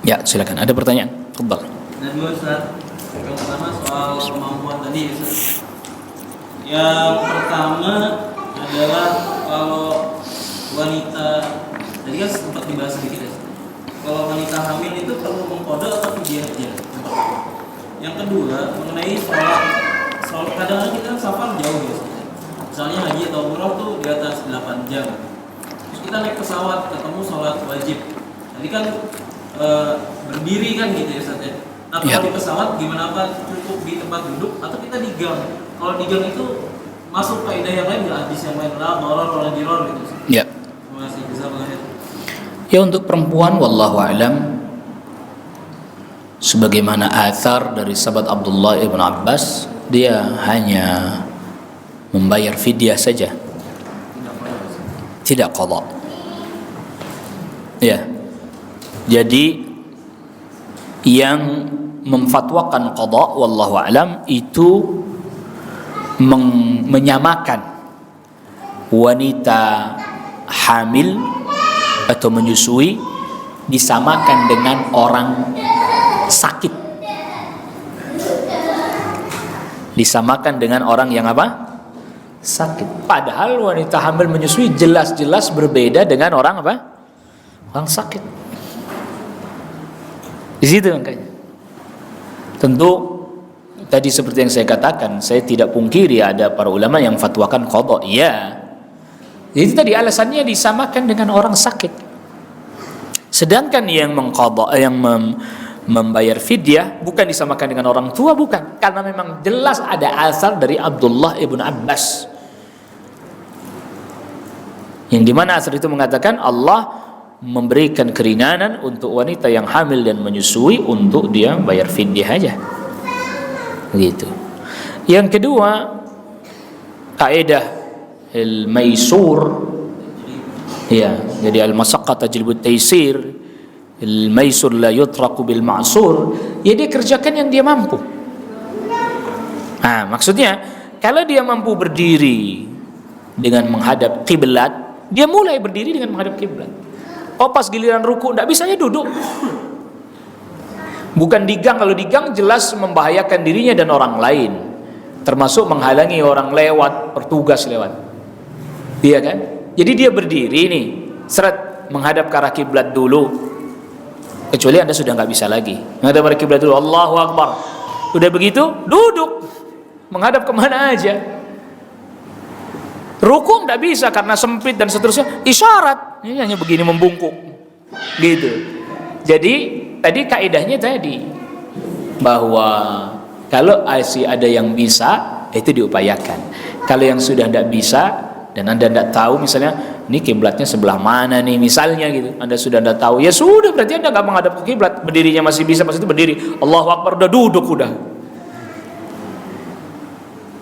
Ya, silakan. Ada pertanyaan? Tafadhal. Dan Ustaz, yang pertama soal kemampuan tadi Ustaz. Yang pertama adalah kalau wanita, tadi kan sempat dibahas sedikit ya. Kalau wanita hamil itu perlu mengkodok atau fidyah aja? Yang kedua mengenai soal kadang-kadang kita safar jauh ya. Misalnya haji atau umroh tuh di atas 8 jam. Terus kita naik pesawat ketemu sholat wajib. Tadi kan berdiri kan gitu ya Ustaz ya. Nah kalau di pesawat gimana, apa cukup di tempat duduk atau kita di gang? Kalau di gang itu masuk faedah yang lain nggak, hadis yang lain lah, doror wala diror gitu. Ya. Terima kasih, bisa banget. Ya, untuk perempuan wallahu a'lam, sebagaimana athar dari sahabat Abdullah ibn Abbas, dia hanya membayar fidyah saja, tidak qadha. Ya. Jadi yang memfatwakan qadha wallahu a'lam itu menyamakan wanita hamil atau menyusui disamakan dengan orang sakit. Disamakan dengan orang yang apa? Sakit. Padahal wanita hamil menyusui jelas-jelas berbeda dengan orang apa? Orang sakit. Di situ makanya. Tentu tadi seperti yang saya katakan, saya tidak pungkiri ada para ulama yang fatwakan qadha. Iya. Jadi tadi alasannya disamakan dengan orang sakit. Sedangkan yang mengqadha, yang membayar fidyah bukan disamakan dengan orang tua, bukan, karena memang jelas ada asal dari Abdullah ibn Abbas, yang dimana asal itu mengatakan Allah memberikan keringanan untuk wanita yang hamil dan menyusui untuk dia bayar fidyah aja, gitu. Yang kedua, kaidah al-maisur, ya, jadi al-masyaqqah tajlibu at-taysir, al-maisur la yutraku bil ma'sur, ya dia kerjakan yang dia mampu. Nah, maksudnya kalau dia mampu berdiri dengan menghadap kiblat, dia mulai berdiri dengan menghadap kiblat. Oh, pas giliran ruku enggak bisa, ya duduk. Bukan di gang. Kalau di gang jelas membahayakan dirinya dan orang lain, termasuk menghalangi orang lewat, petugas lewat. Iya kan? Jadi dia berdiri nih, seret menghadap ke arah kiblat dulu. Kecuali Anda sudah nggak bisa lagi menghadap ke arah kiblat dulu, Allahu Akbar. Udah begitu, duduk, menghadap kemana aja. Ruku nggak bisa karena sempit dan seterusnya. Isyarat, ini hanya begini membungkuk, gitu. Jadi tadi kaidahnya tadi bahwa kalau masih ada yang bisa, itu diupayakan. Kalau yang sudah tidak bisa dan Anda tidak tahu, misalnya ini kiblatnya sebelah mana nih, misalnya gitu, Anda sudah tidak tahu, ya sudah, berarti Anda nggak menghadap ke kiblat. Berdirinya masih bisa, pas itu berdiri, Allahu Akbar, udah duduk udah.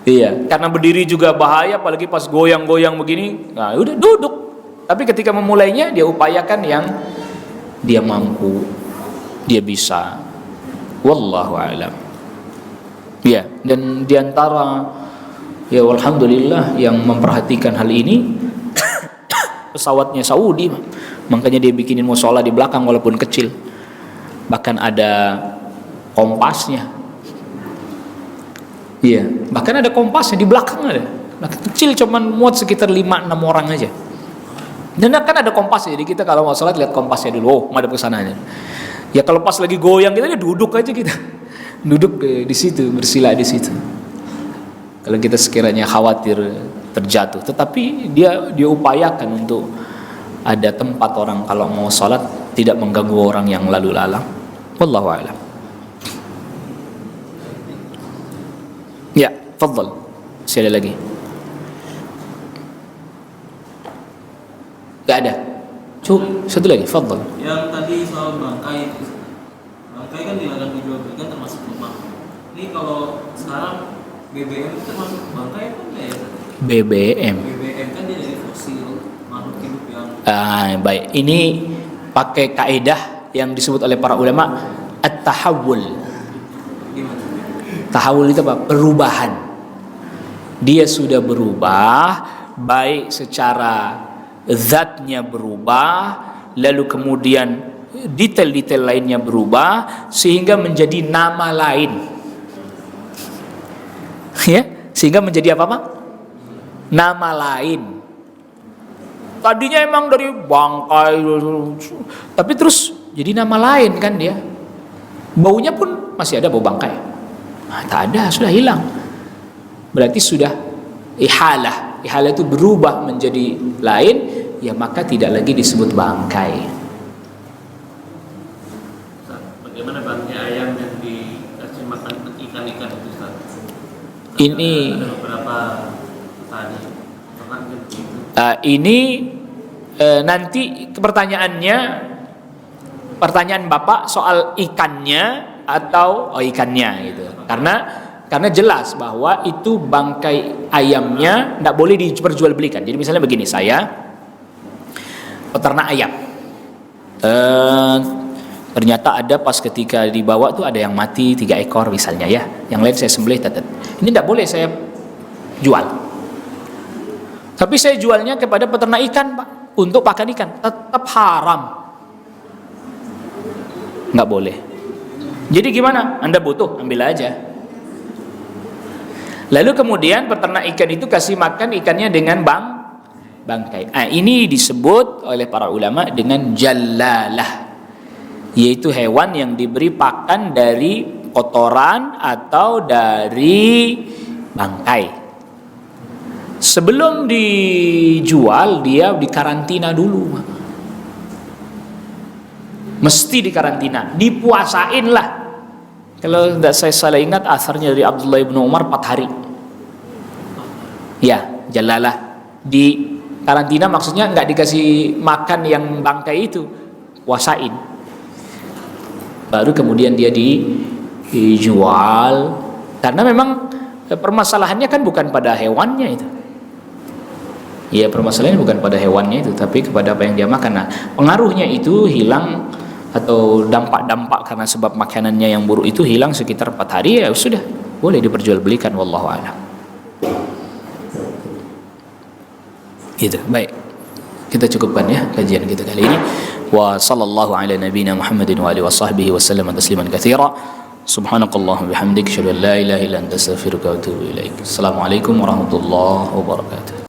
Iya, karena berdiri juga bahaya, apalagi pas goyang-goyang begini. Nah, udah duduk. Tapi ketika memulainya, dia upayakan yang dia mampu, dia bisa. Wallahu a'lam. Ya, dan diantara, ya alhamdulillah yang memperhatikan hal ini pesawatnya Saudi, makanya dia bikinin musola di belakang walaupun kecil, bahkan ada kompasnya. Iya, bahkan ada kompasnya di belakang, ada kecil, cuman muat sekitar 5-6 orang aja. Dan kan ada kompasnya, jadi kita kalau mau sholat lihat kompasnya dulu, oh madep ke sana aja. Ya kalau pas lagi goyang kita, ya duduk aja kita, duduk di situ, bersila di situ. Kalau kita sekiranya khawatir terjatuh, tetapi dia upayakan untuk ada tempat orang kalau mau sholat tidak mengganggu orang yang lalu lalang. Wallahu a'lam. Ya, fadhal. Sekali lagi. Gak ada. Satu lagi, fadhal. Yang tadi soal bangkai itu, bangkai kan dilarang dijual belikan termasuk lemah. Ini kalau sekarang BBM itu termasuk bangkai kan ya? BBM kan dia dari fosil makhluk hidup yang. Baik. Ini pakai kaidah yang disebut oleh para ulama at-tahawul. Gimana? Tahawul itu apa? Perubahan. Dia sudah berubah, baik secara zatnya berubah, lalu kemudian detail-detail lainnya berubah sehingga menjadi nama lain. Ya, sehingga menjadi apa? Nama lain. tadinya emang dari bangkai, tapi terus jadi nama lain kan dia. Baunya pun masih ada bau bangkai. Nah, tak ada, sudah hilang. Berarti sudah ihalah. Ihalah itu berubah menjadi lain, ya maka tidak lagi disebut bangkai. Bagaimana bangkai ayam yang dikasih makan ikan-ikan itu, Ustaz? Ini ada beberapa tadi pernah gitu. Ini nanti pertanyaan Bapak soal ikannya atau ikannya gitu. Karena jelas bahwa itu bangkai ayamnya tidak boleh diperjualbelikan. Jadi misalnya begini, saya peternak ayam, ternyata ada pas ketika dibawa tuh ada yang mati 3 ekor misalnya ya, yang lain saya sembelih tetet. Ini tidak boleh saya jual, tapi saya jualnya kepada peternak ikan, Pak, untuk pakan ikan, tetap haram, nggak boleh. Jadi gimana? Anda butuh, ambil aja. Lalu kemudian peternak ikan itu kasih makan ikannya dengan bangkai. Ini disebut oleh para ulama dengan jallalah, yaitu hewan yang diberi pakan dari kotoran atau dari bangkai. Sebelum dijual dia dikarantina dulu, mesti dikarantina, dipuasain lah. Kalau tidak saya salah ingat asarnya dari Abdullah bin Umar 4 hari. Ya, jalalah di karantina, maksudnya nggak dikasih makan yang bangkai itu, puasain. Baru kemudian dia dijual. Karena memang permasalahannya kan bukan pada hewannya itu. Ya, permasalahannya bukan pada hewannya itu, tapi kepada apa yang dia makan. Nah, pengaruhnya itu hilang, atau dampak-dampak karena sebab makanannya yang buruk itu hilang sekitar 4 hari, ya sudah boleh diperjualbelikan, wallahu a'lam. Gitu. Baik, kita cukupkan ya kajian kita kali ini. Wa sallallahu ala nabiyyina Muhammadin wa alihi washabbihi wasallam tasliman katsira. Subhanakallahumma bihamdika asyhadu an la ilaha illa anta astaghfiruka wa atubu ilaik. Assalamualaikum warahmatullahi wabarakatuh.